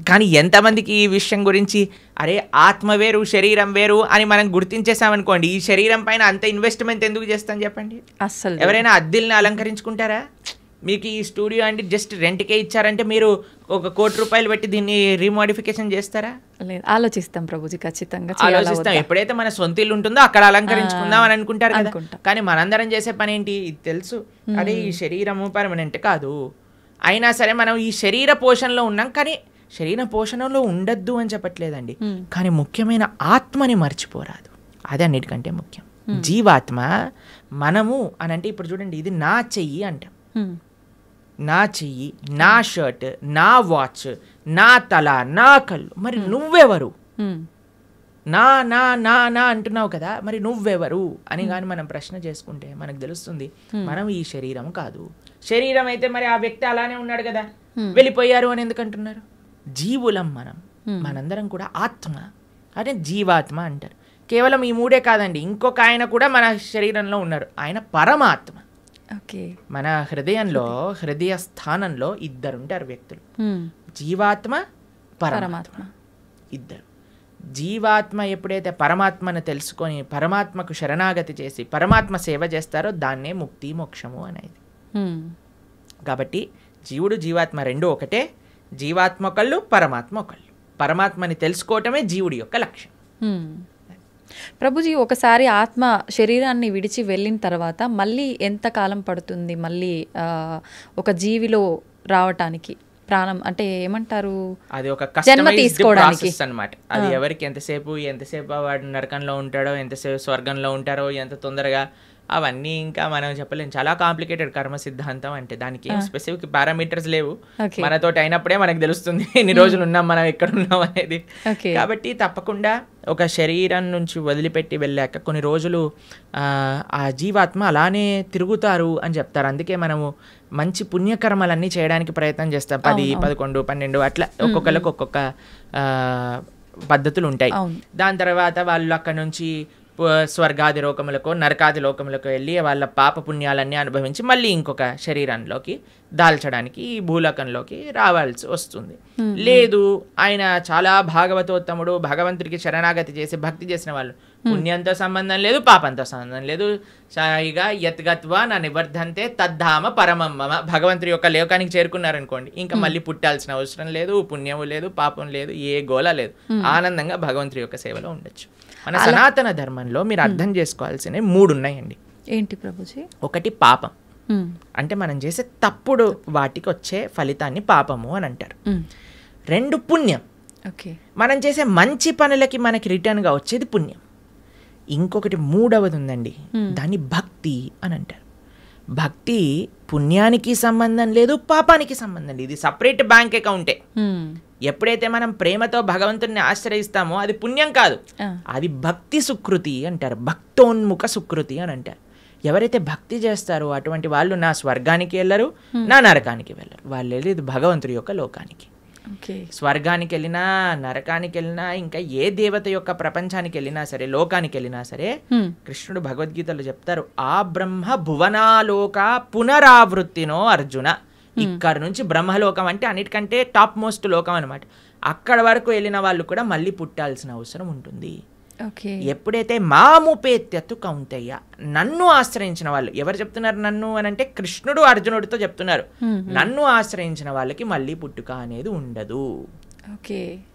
కానీ ఎంతమందికి ఈ విషయం గురించి అరే ఆత్మ వేరు శరీరం వేరు అని మనం గుర్తించేసామనుకోండి, ఈ శరీరం పైన అంత ఇన్వెస్ట్మెంట్ ఎందుకు చేస్తాం చెప్పండి? అస్సలు ఎవరైనా అద్దెల్ని అలంకరించుకుంటారా? మీకు ఈ స్టూడియో అంటే జస్ట్ రెంట్కే ఇచ్చారంటే మీరు ఒక 1 కోటి రూపాయలు పెట్టి దీన్ని రీమోడిఫికేషన్ చేస్తారా? లేదు, ఆలోచిస్తాం ప్రభుజీ, ఖచ్చితంగా ఆలోచిస్తాం. ఎప్పుడైతే మన సొంత ఇల్లు ఉంటుందో అక్కడ అలంకరించుకుందాం అని అనుకుంటారు కదా. కానీ మనందరం చేసే పని ఏంటి? ఇది తెలుసు, అదే ఈ శరీరము పర్మనెంట్ కాదు, అయినా సరే మనం ఈ శరీర పోషణలో ఉన్నాం. కానీ శరీర పోషణలో ఉండద్దు అని చెప్పట్లేదండి, కానీ ముఖ్యమైన ఆత్మని మర్చిపోరాదు. అది అన్నిటికంటే ముఖ్యం. జీవాత్మ మనము అని అంటే ఇప్పుడు చూడండి, ఇది నా చెయ్యి అంటాం, నా చెయ్యి, నా షర్ట్, నా వాచ్, నా తల, నా కళ్ళు. మరి నువ్వెవరు? నా నా నా నా అంటున్నావు కదా, మరి నువ్వెవరు అని కానీ మనం ప్రశ్న చేసుకుంటే మనకు తెలుస్తుంది మనం ఈ శరీరం కాదు. శరీరం అయితే మరి ఆ వ్యక్తి అలానే ఉన్నాడు కదా, వెళ్ళిపోయారు అని ఎందుకు అంటున్నారు? జీవులం మనం, మనందరం కూడా ఆత్మ, అంటే జీవాత్మ అంటారు. కేవలం ఈ 3 కాదండి, ఇంకొక ఆయన కూడా మన శరీరంలో ఉన్నారు, ఆయన పరమాత్మ. మన హృదయంలో, హృదయ స్థానంలో 2 ఉంటారు వ్యక్తులు, జీవాత్మ పరమాత్మ, 2. జీవాత్మ ఎప్పుడైతే పరమాత్మను తెలుసుకొని పరమాత్మకు శరణాగతి చేసి పరమాత్మ సేవ చేస్తారో దాన్నే ముక్తి మోక్షము అనేది. కాబట్టి జీవుడు జీవాత్మ 2 ఒకటే, జీవాత్మ ఒకళ్ళు, పరమాత్మ ఒకళ్ళు. పరమాత్మని తెలుసుకోవటమే జీవుడి యొక్క లక్ష్యం. ప్రభుజీ, ఒకసారి ఆత్మ శరీరాన్ని విడిచి వెళ్ళిన తర్వాత మళ్ళీ ఎంత కాలం పడుతుంది మళ్ళీ ఒక జీవిలో రావటానికి? ప్రాణం అంటే ఏమంటారు, అది ఒక కస్టమైజ్డ్ ప్రాసెస్ అన్నమాట. అది ఎవరికి ఎంతసేపు వాడు నరకంలో ఉంటాడో, ఎంతసేపు స్వర్గంలో ఉంటారో, ఎంత తొందరగా, అవన్నీ ఇంకా మనం చెప్పలేము. చాలా కాంప్లికేటెడ్ కర్మ సిద్ధాంతం అంటే, దానికి ఏం స్పెసిఫిక్ పారామీటర్స్ లేవు. మనతోటి అయినప్పుడే మనకు తెలుస్తుంది ఎన్ని రోజులు ఉన్నాం, మనం ఎక్కడ ఉన్నాం అనేది. కాబట్టి తప్పకుండా ఒక శరీరం నుంచి వదిలిపెట్టి వెళ్ళాక కొన్ని రోజులు ఆ జీవాత్మ అలానే తిరుగుతారు అని చెప్తారు. అందుకే మనము మంచి పుణ్యకర్మలన్నీ చేయడానికి ప్రయత్నం చేస్తాం. 10, 11, 12 అట్లా ఒక్కొక్కరికి ఒక్కొక్క పద్ధతులు ఉంటాయి. దాని తర్వాత వాళ్ళు అక్కడ నుంచి స్వర్గాది లోకములకు, నరకాది లోకములకు వెళ్ళి వాళ్ళ పాప పుణ్యాలన్నీ అనుభవించి మళ్ళీ ఇంకొక శరీరంలోకి దాల్చడానికి ఈ భూలోకంలోకి రావాల్సి వస్తుంది. లేదు, ఆయన చాలా భాగవతోత్తముడు, భగవంతుడికి శరణాగతి చేసి భక్తి చేసిన వాళ్ళు, పుణ్యంతో సంబంధం లేదు, పాపంతో సంబంధం లేదు, సాయిగా యత్గత్వా నా నివర్ధంతే తద్ధామ పరమమ్మ, భగవంతుడి యొక్క లోకానికి చేరుకున్నారనుకోండి, ఇంకా మళ్ళీ పుట్టాల్సిన అవసరం లేదు, పుణ్యము లేదు, పాపం లేదు, ఏ గోల లేదు, ఆనందంగా భగవంతుడి యొక్క సేవలో ఉండొచ్చు. మన సనాతన ధర్మంలో మీరు అర్థం చేసుకోవాల్సినవి 3 ఉన్నాయండి. ఏంటి ప్రభుజీ? ఒకటి పాపం, అంటే మనం చేసే తప్పుడు వాటికి వచ్చే ఫలితాన్ని పాపము అని అంటారు. 2 పుణ్యం, మనం చేసే మంచి పనులకి మనకి రిటర్న్గా వచ్చేది పుణ్యం. ఇంకొకటి 3వది ఉందండి, దాన్ని భక్తి అని అంటారు. భక్తి పుణ్యానికి సంబంధం లేదు, పాపానికి సంబంధం లేదు, ఇది సపరేట్ బ్యాంక్ అకౌంటే. ఎప్పుడైతే మనం ప్రేమతో భగవంతుడిని ఆశ్రయిస్తామో అది పుణ్యం కాదు, అది భక్తి సుకృతి అంటారు, భక్తోన్ముఖ సుకృతి అని అంటారు. ఎవరైతే భక్తి చేస్తారో అటువంటి వాళ్ళు నా స్వర్గానికి వెళ్ళరు, నా నరకానికి వెళ్ళరు, వాళ్ళు వెళ్ళేది భగవంతుడి యొక్క లోకానికి. స్వర్గానికి వెళ్ళినా, నరకానికి వెళ్ళినా, ఇంకా ఏ దేవత యొక్క ప్రపంచానికి వెళ్ళినా సరే, లోకానికి వెళ్ళినా సరే, కృష్ణుడు భగవద్గీతలో చెప్తారు, ఆ బ్రహ్మ భువనాలోక పునరావృత్తినో అర్జున. ఇక్కడ నుంచి బ్రహ్మలోకం అంటే అన్నిటికంటే టాప్ మోస్ట్ లోకం అనమాట. అక్కడ వరకు వెళ్ళిన వాళ్ళు కూడా మళ్ళీ పుట్టాల్సిన అవసరం ఉంటుంది. ఎప్పుడైతే మాముపేత్యత్తు కౌంతయ్య, నన్ను ఆశ్రయించిన వాళ్ళు, ఎవరు చెప్తున్నారు నన్ను అని అంటే కృష్ణుడు అర్జునుడితో చెప్తున్నారు, నన్ను ఆశ్రయించిన వాళ్ళకి మళ్ళీ పుట్టుక అనేది ఉండదు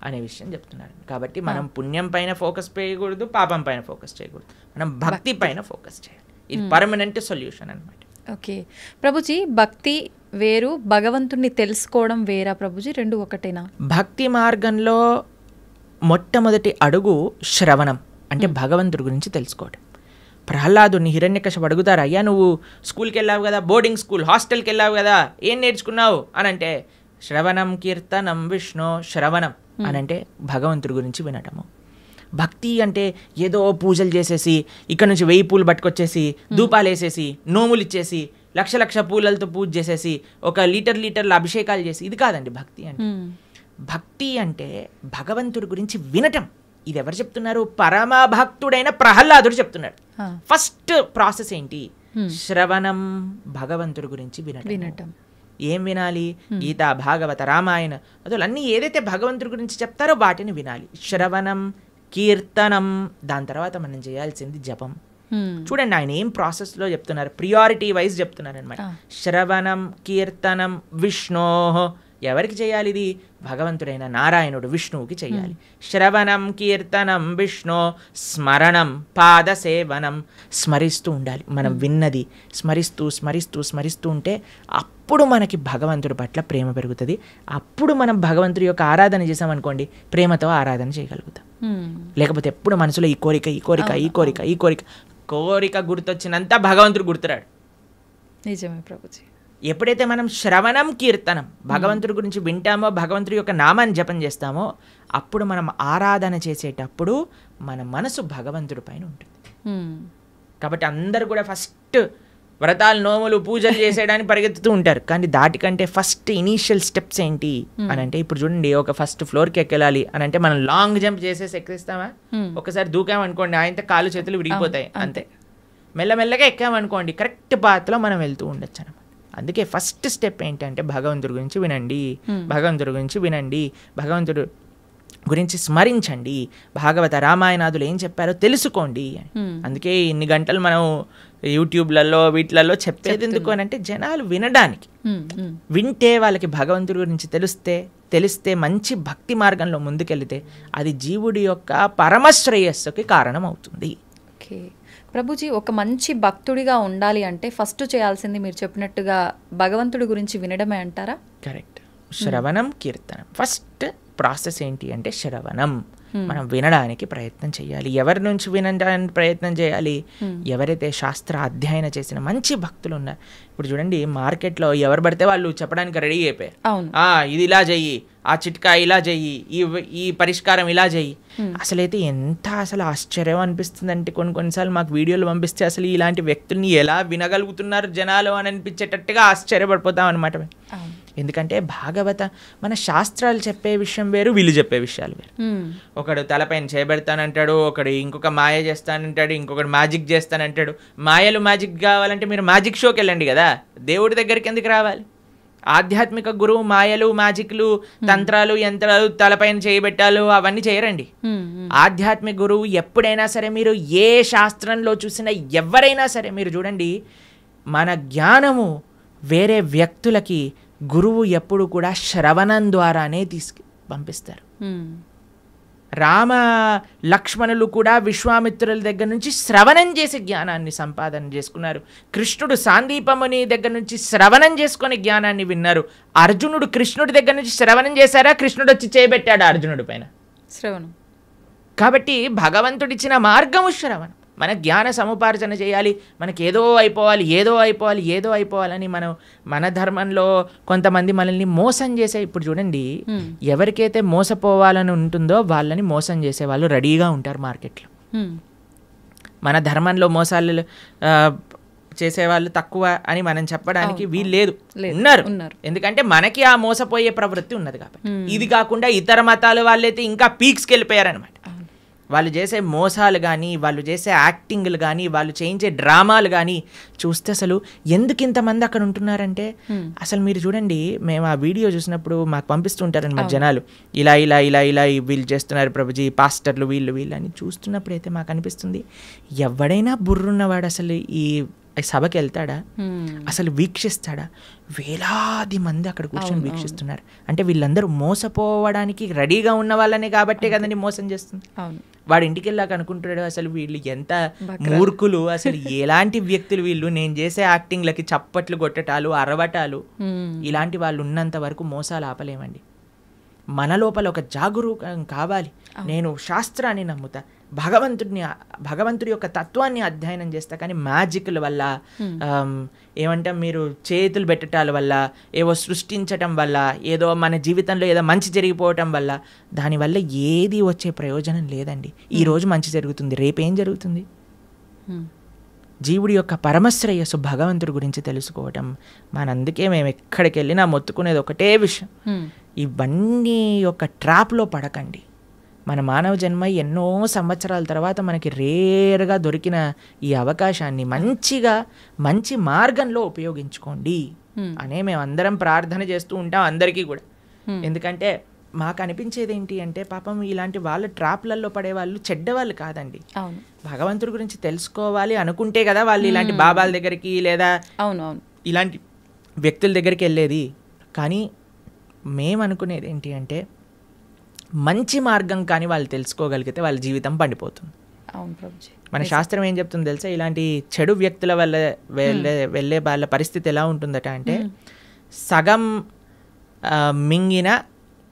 అనే విషయం చెప్తున్నారు. కాబట్టి మనం పుణ్యం పైన ఫోకస్ చేయకూడదు, పాపం పైన ఫోకస్ చేయకూడదు, మనం భక్తి పైన ఫోకస్ చేయాలి. ఇది పర్మనెంట్ సొల్యూషన్ అనమాట. ఓకే ప్రభుజీ, భక్తి వేరు, భగవంతుణ్ణి తెలుసుకోవడం వేరా ప్రభుజీ? 2 ఒకటేనా? భక్తి మార్గంలో మొట్టమొదటి అడుగు శ్రవణం, అంటే భగవంతుడి గురించి తెలుసుకోవడం. ప్రహ్లాదుని హిరణ్యకశిపుడు అడుగుతారు, అయ్యా నువ్వు స్కూల్కి వెళ్ళావు కదా, బోర్డింగ్ స్కూల్ హాస్టల్కి వెళ్ళావు కదా, ఏం నేర్చుకున్నావు అని అంటే, శ్రవణం కీర్తనం విష్ణు, శ్రవణం అని అంటే భగవంతుడి గురించి వినటము. భక్తి అంటే ఏదో పూజలు చేసేసి ఇక్కడ నుంచి 1000 పూలు పట్టుకొచ్చేసి ధూపాలు వేసేసి నోములు ఇచ్చేసి లక్ష పూలలతో పూజ చేసేసి ఒక లీటర్ల అభిషేకాలు చేసి, ఇది కాదండి భక్తి అంటే. భక్తి అంటే భగవంతుడి గురించి వినటం. ఇది ఎవరు చెప్తున్నారు? పరమభక్తుడైన ప్రహ్లాదుడు చెప్తున్నాడు. ఫస్ట్ ప్రాసెస్ ఏంటి? శ్రవణం, భగవంతుడి గురించి వినటం. ఏం వినాలి? గీత, భాగవత, రామాయణ అసలు అన్నీ ఏదైతే భగవంతుడి గురించి చెప్తారో వాటిని వినాలి. శ్రవణం, కీర్తనం, దాని తర్వాత మనం చేయాల్సింది జపం. చూడండి ఆయన ఏం ప్రాసెస్లో చెప్తున్నారు, ప్రియారిటీ వైజ్ చెప్తున్నారు అనమాట. శ్రవణం, కీర్తనం, విష్ణో. ఎవరికి చేయాలి ఇది? భగవంతుడైన నారాయణుడు విష్ణువుకి చేయాలి. శ్రవణం, కీర్తనం, విష్ణు, స్మరణం, పాదసేవనం. స్మరిస్తూ ఉండాలి. మనం విన్నది స్మరిస్తూ స్మరిస్తూ స్మరిస్తూ ఉంటే అప్పుడు మనకి భగవంతుడి పట్ల ప్రేమ పెరుగుతుంది. అప్పుడు మనం భగవంతుడి యొక్క ఆరాధన చేసామనుకోండి, ప్రేమతో ఆరాధన చేయగలుగుతాం. లేకపోతే ఎప్పుడు మనసులో ఈ కోరిక ఈ కోరిక ఈ కోరిక ఈ కోరిక కోరిక గుర్తొచ్చినంత భగవంతుడు గుర్తురాడు. నిజమే ప్రభుజీ. ఎప్పుడైతే మనం శ్రవణం, కీర్తనం భగవంతుడి గురించి వింటామో, భగవంతుడి యొక్క నామాన్ని జపం చేస్తామో, అప్పుడు మనం ఆరాధన చేసేటప్పుడు మన మనసు భగవంతుడి పైన ఉంటుంది. కాబట్టి అందరూ కూడా ఫస్ట్ వ్రతాలు, నోములు, పూజలు చేసేయడానికి పరిగెత్తుతూ ఉంటారు. కానీ దాటికంటే ఫస్ట్ ఇనీషియల్ స్టెప్స్ ఏంటి అని అంటే, ఇప్పుడు చూడండి, ఒక ఫస్ట్ ఫ్లోర్కి ఎక్కాలి అని అంటే మనం లాంగ్ జంప్ చేసేసి ఎక్కిస్తామా? ఒకసారి దూకామనుకోండి, ఆయనతో కాళ్ళు చేతులు విరిగిపోతాయి, అంతే. మెల్లమెల్లగా ఎక్కామనుకోండి, కరెక్ట్ పాత్లో మనం వెళ్తూ ఉండొచ్చు అనమాట. అందుకే ఫస్ట్ స్టెప్ ఏంటంటే భగవంతుడి గురించి వినండి, భగవంతుడి గురించి వినండి, భగవంతుడు గురించి స్మరించండి, భాగవత, రామాయణాదులు ఏం చెప్పారో తెలుసుకోండి. అందుకే ఇన్ని గంటలు మనం యూట్యూబ్లలో వీటిలలో చెప్పేది ఎందుకు అని అంటే, జనాలు వినడానికి. వింటే వాళ్ళకి భగవంతుడి గురించి తెలిస్తే మంచి భక్తి మార్గంలో ముందుకెళ్తే అది జీవుడి యొక్క పరమశ్రేయస్సుకి కారణం అవుతుంది. ఓకే ప్రభుజీ, ఒక మంచి భక్తుడిగా ఉండాలి అంటే ఫస్ట్ చేయాల్సింది మీరు చెప్పినట్టుగా భగవంతుడి గురించి వినడమే అంటారా? కరెక్ట్. శ్రవణం, కీర్తనం. ఫస్ట్ ప్రాసెస్ ఏంటి అంటే శ్రవణం. మనం వినడానికి ప్రయత్నం చేయాలి. ఎవరి నుంచి వినడానికి ప్రయత్నం చేయాలి? ఎవరైతే శాస్త్ర అధ్యయనం చేసిన మంచి భక్తులు ఉన్నారు. ఇప్పుడు చూడండి, మార్కెట్లో ఎవరు పడితే వాళ్ళు చెప్పడానికి రెడీ అయిపోయారు. ఇది ఇలా చెయ్యి, ఆ చిట్కా ఇలా చెయ్యి, ఈ పరిష్కారం ఇలా చెయ్యి. అసలైతే ఎంత ఆశ్చర్యం అనిపిస్తుంది అంటే, కొన్నిసార్లు మాకు వీడియోలు పంపిస్తే అసలు ఇలాంటి వ్యక్తుల్ని ఎలా వినగలుగుతున్నారు జనాలు అని అనిపించేటట్టుగా ఆశ్చర్యపడిపోతాం అనమాట. ఎందుకంటే భాగవత మన శాస్త్రాలు చెప్పే విషయం వేరు, వీళ్ళు చెప్పే విషయాలు వేరు. ఒకడు తలపైన చేయబెడతానంటాడు, ఒకడు ఇంకొక మాయ చేస్తానంటాడు, ఇంకొకడు మ్యాజిక్ చేస్తానంటాడు. మాయలు, మ్యాజిక్ కావాలంటే మీరు మ్యాజిక్ షోకి వెళ్ళండి కదా, దేవుడి దగ్గరికి ఎందుకు రావాలి? ఆధ్యాత్మిక గురువు మాయలు, మ్యాజిక్లు, తంత్రాలు, యంత్రాలు, తలపైన చేయబెట్టాలు అవన్నీ చేయరండి. ఆధ్యాత్మిక గురువు ఎప్పుడైనా సరే, మీరు ఏ శాస్త్రంలో చూసినా ఎవరైనా సరే మీరు చూడండి, మన జ్ఞానము వేరే వ్యక్తులకి గురువు ఎప్పుడు కూడా శ్రవణం ద్వారానే పంపిస్తారు. రామ లక్ష్మణులు కూడా విశ్వామిత్రుల దగ్గర నుంచి శ్రవణం చేసి జ్ఞానాన్ని సంపాదన చేసుకున్నారు. కృష్ణుడు సాందీపముని దగ్గర నుంచి శ్రవణం చేసుకొని జ్ఞానాన్ని విన్నారు. అర్జునుడు కృష్ణుడి దగ్గర నుంచి శ్రవణం చేశారా? కృష్ణుడు వచ్చి చేయబెట్టాడు అర్జునుడి పైన శ్రవణం. కాబట్టి భగవంతుడిచ్చిన మార్గము శ్రవణం. మన జ్ఞాన సముపార్జన చేయాలి. మనకి ఏదో అయిపోవాలని మన ధర్మంలో కొంతమంది మనల్ని మోసం చేసే, ఇప్పుడు చూడండి, ఎవరికైతే మోసపోవాలని ఉంటుందో వాళ్ళని మోసం చేసే వాళ్ళు రెడీగా ఉంటారు మార్కెట్లో. మన ధర్మంలో మోసాలు చేసేవాళ్ళు తక్కువ అని మనం చెప్పడానికి వీలు లేదు, ఉన్నారు. ఎందుకంటే మనకి ఆ మోసపోయే ప్రవృత్తి ఉన్నది కాబట్టి. ఇది కాకుండా ఇతర మతాల వాళ్ళైతే ఇంకా పీక్స్కి వెళ్ళిపోయారనమాట. వాళ్ళు చేసే మోసాలు కానీ, వాళ్ళు చేసే యాక్టింగ్లు కానీ, వాళ్ళు చేయించే డ్రామాలు కానీ చూస్తే అసలు ఎందుకు ఇంతమంది అక్కడ ఉంటున్నారంటే, అసలు మీరు చూడండి, మేము ఆ వీడియో చూసినప్పుడు మాకు పంపిస్తుంటారనమాట జనాలు, ఇలా ఇలా ఇలా ఇలా వీళ్ళు చేస్తున్నారు ప్రభుజీ, పాస్టర్లు వీళ్ళు అని చూస్తున్నప్పుడు అయితే మాకు అనిపిస్తుంది, ఎవడైనా బుర్రున్నవాడు అసలు ఈ సభకి వెళ్తాడా? అసలు వీక్షిస్తాడా? వేలాది మంది అక్కడ కూర్చొని వీక్షిస్తున్నారు అంటే వీళ్ళందరూ మోసపోవడానికి రెడీగా ఉన్న వాళ్ళనే కాబట్టే కదండి మోసం చేస్తుంది. వాడు ఇంటికి వెళ్ళాక అనుకుంటున్నాడు, అసలు వీళ్ళు ఎంత మూర్ఖులు, అసలు ఎలాంటి వ్యక్తులు వీళ్ళు, నేను చేసే యాక్టింగ్లకి చప్పట్లు కొట్టటాలు, అరవటాలు, ఇలాంటి వాళ్ళు ఉన్నంత వరకు మోసాలు ఆపలేమండి. మన లోపల ఒక జాగరూకం కావాలి. నేను శాస్త్రాన్ని నమ్ముతా, భగవంతుడి యొక్క తత్వాన్ని అధ్యయనం చేస్తా, కానీ మ్యాజిక్ల వల్ల, ఏమంటాం, మీరు చేతులు పెట్టటాల వల్ల, ఏవో సృష్టించటం వల్ల, ఏదో మన జీవితంలో ఏదో మంచి జరిగిపోవటం వల్ల, దానివల్ల ఏది వచ్చే ప్రయోజనం లేదండి. ఈరోజు మంచి జరుగుతుంది, రేపేం జరుగుతుంది? జీవుడి యొక్క పరమశ్రేయస్సు భగవంతుడి గురించి తెలుసుకోవటం. అందుకే మేము ఎక్కడికి వెళ్ళినా మొత్తుకునేది ఒకటే విషయం, ఇవన్నీ యొక్క ట్రాప్లో పడకండి. మన మానవ జన్మ ఎన్నో సంవత్సరాల తర్వాత మనకి రేర్గా దొరికిన ఈ అవకాశాన్ని మంచి మార్గంలో ఉపయోగించుకోండి. అనే మేము అందరం ప్రార్థన చేస్తూ ఉంటాం అందరికీ కూడా. ఎందుకంటే మాకు అనిపించేది ఏంటి అంటే పాపం ఇలాంటి వాళ్ళ ట్రాప్లలో పడే వాళ్ళు చెడ్డవాళ్ళు కాదండి. భగవంతుడి గురించి తెలుసుకోవాలి అనుకుంటే కదా వాళ్ళు ఇలాంటి బాబాల దగ్గరికి లేదా ఇలాంటి వ్యక్తుల దగ్గరికి వెళ్ళేది. కానీ మేము అనుకునేది ఏంటి అంటే మంచి మార్గం కానీ వాళ్ళు తెలుసుకోగలిగితే వాళ్ళ జీవితం పండిపోతుంది. మన శాస్త్రం ఏం చెప్తుంది తెలుసా, ఇలాంటి చెడు వ్యక్తుల వల్ల వెళ్ళే వాళ్ళ పరిస్థితి ఎలా ఉంటుందట అంటే సగం మింగిన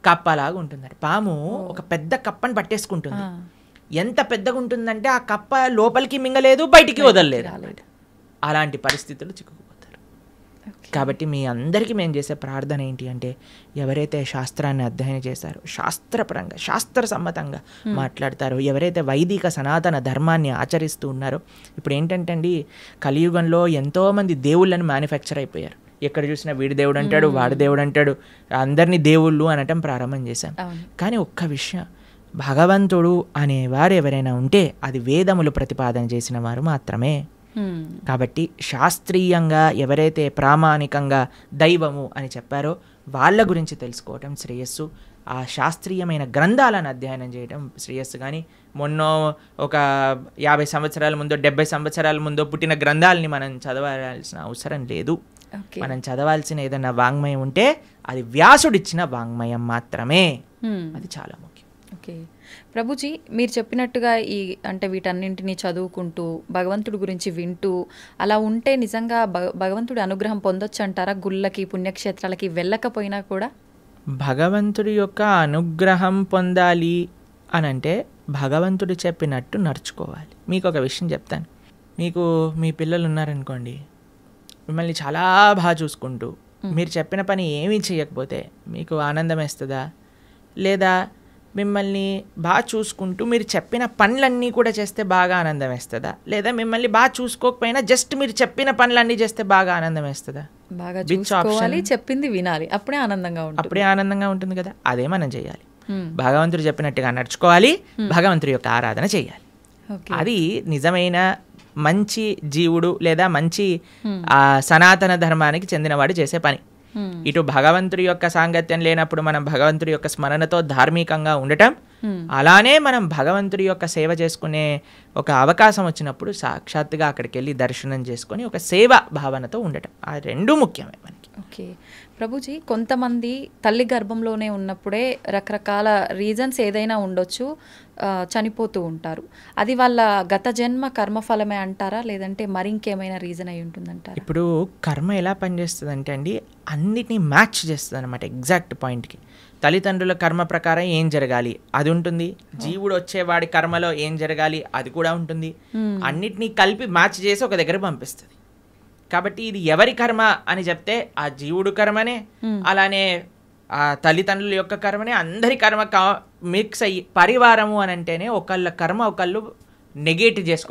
కప్పలాగా ఉంటుందట. పాము ఒక పెద్ద కప్పని పట్టేసుకుంటుంది. ఎంత పెద్దగా ఉంటుందంటే ఆ కప్ప లోపలికి మింగలేదు, బయటికి వదలలేదు. అలాంటి పరిస్థితులు చిక్కుకుపోతారు. కాబట్టి మీ అందరికీ మేము చేసే ప్రార్థన ఏంటి అంటే ఎవరైతే శాస్త్రాన్ని అధ్యయనం చేశారో, శాస్త్రపరంగా శాస్త్ర సమ్మతంగా మాట్లాడతారో, ఎవరైతే వైదిక సనాతన ధర్మాన్ని ఆచరిస్తూ ఉన్నారో, ఇప్పుడు ఏంటంటే అండి కలియుగంలో ఎంతోమంది దేవుళ్ళని మ్యానుఫ్యాక్చర్ అయిపోయారు. ఎక్కడ చూసినా వీడి దేవుడు అంటాడు, వాడి దేవుడు అంటాడు, అందరినీ దేవుళ్ళు అనటం ప్రారంభం చేశాం. కానీ ఒక్క విషయం, భగవంతుడు అనేవారు ఎవరైనా ఉంటే అది వేదములు ప్రతిపాదన చేసిన వారు మాత్రమే. కాబట్టి శాస్త్రీయంగా ఎవరైతే ప్రామాణికంగా దైవము అని చెప్పారో వాళ్ళ గురించి తెలుసుకోవటం శ్రేయస్సు. ఆ శాస్త్రీయమైన గ్రంథాలను అధ్యయనం చేయడం శ్రేయస్సు. కానీ మొన్న ఒక 50 సంవత్సరాల ముందో 70 సంవత్సరాల ముందో పుట్టిన గ్రంథాలని మనం చదవాల్సిన అవసరం లేదు. మనం చదవాల్సిన ఏదైనా వాంగ్మయం ఉంటే అది వ్యాసుడిచ్చిన వాంగ్మయం మాత్రమే. అది చాలా ముఖ్యం. ఓకే ప్రభుజీ, మీరు చెప్పినట్టుగా అంటే వీటన్నింటినీ చదువుకుంటూ భగవంతుడి గురించి వింటూ అలా ఉంటే నిజంగా భగవంతుడి అనుగ్రహం పొందొచ్చు అంటారా? గుళ్ళకి పుణ్యక్షేత్రాలకి వెళ్ళకపోయినా కూడా భగవంతుడి యొక్క అనుగ్రహం పొందాలి అని అంటే భగవంతుడు చెప్పినట్టు నడుచుకోవాలి. మీకు ఒక విషయం చెప్తాను. మీకు మీ పిల్లలు ఉన్నారనుకోండి, మిమ్మల్ని చాలా బాగా చూసుకుంటూ మీరు చెప్పిన పని ఏమీ చేయకపోతే మీకు ఆనందం వేస్తుందా? లేదా మిమ్మల్ని బాగా చూసుకుంటూ మీరు చెప్పిన పనులన్నీ కూడా చేస్తే బాగా ఆనందం వేస్తుందా? లేదా మిమ్మల్ని బాగా చూసుకోకపోయినా జస్ట్ మీరు చెప్పిన పనులన్నీ చేస్తే బాగా ఆనందం వేస్తుందా? బాగా చూసుకోవాలి, చెప్పింది వినాలి, అప్పుడే ఆనందంగా ఉంటుంది కదా. అదే మనం చేయాలి. భగవంతుడు చెప్పినట్టుగా నడుచుకోవాలి, భగవంతుడి యొక్క ఆరాధన చేయాలి. అది నిజమైన మంచి జీవుడు లేదా మంచి సనాతన ధర్మానికి చెందినవాడు చేసే పని. ఇటు భగవంతుడి యొక్క సాంగత్యం లేనప్పుడు మనం భగవంతుడి యొక్క స్మరణతో ధార్మికంగా ఉండటం, అలానే మనం భగవంతుడి యొక్క సేవ చేసుకునే ఒక అవకాశం వచ్చినప్పుడు సాక్షాత్తుగా అక్కడికి వెళ్ళి దర్శనం చేసుకొని ఒక సేవ భావనతో ఉండటం, ఆ రెండు ముఖ్యమే మనకి. ఓకే ప్రభుజీ, కొంతమంది తల్లి గర్భంలోనే ఉన్నప్పుడే రకరకాల రీజన్స్ ఏదైనా ఉండొచ్చు, చనిపోతూ ఉంటారు. అది వాళ్ళ గత జన్మ కర్మఫలమే అంటారా, లేదంటే మరి ఇంకేమైనా రీజన్ అయి ఉంటుందంటారా? ఇప్పుడు కర్మ ఎలా పనిచేస్తుంది అంటే అండి అన్నిటినీ మ్యాచ్ చేస్తుంది అనమాట ఎగ్జాక్ట్ పాయింట్కి. తల్లిదండ్రుల కర్మ ప్రకారం ఏం జరగాలి అది ఉంటుంది, జీవుడు వచ్చేవాడి కర్మలో ఏం జరగాలి అది కూడా ఉంటుంది. అన్నిటినీ కలిపి మ్యాచ్ చేసి ఒక దగ్గర పంపిస్తుంది. కాబట్టి ఇది ఎవరి కర్మ అని చెప్తే ఆ జీవుడు కర్మనే, అలానే ఆ తల్లిదండ్రుల యొక్క కర్మనే, అందరి కర్మ మిక్స్ అయ్యి పరివారము అని అంటేనే ఒకళ్ళ కర్మ ఒకళ్ళు నెగేట్ చేసుకోవడం.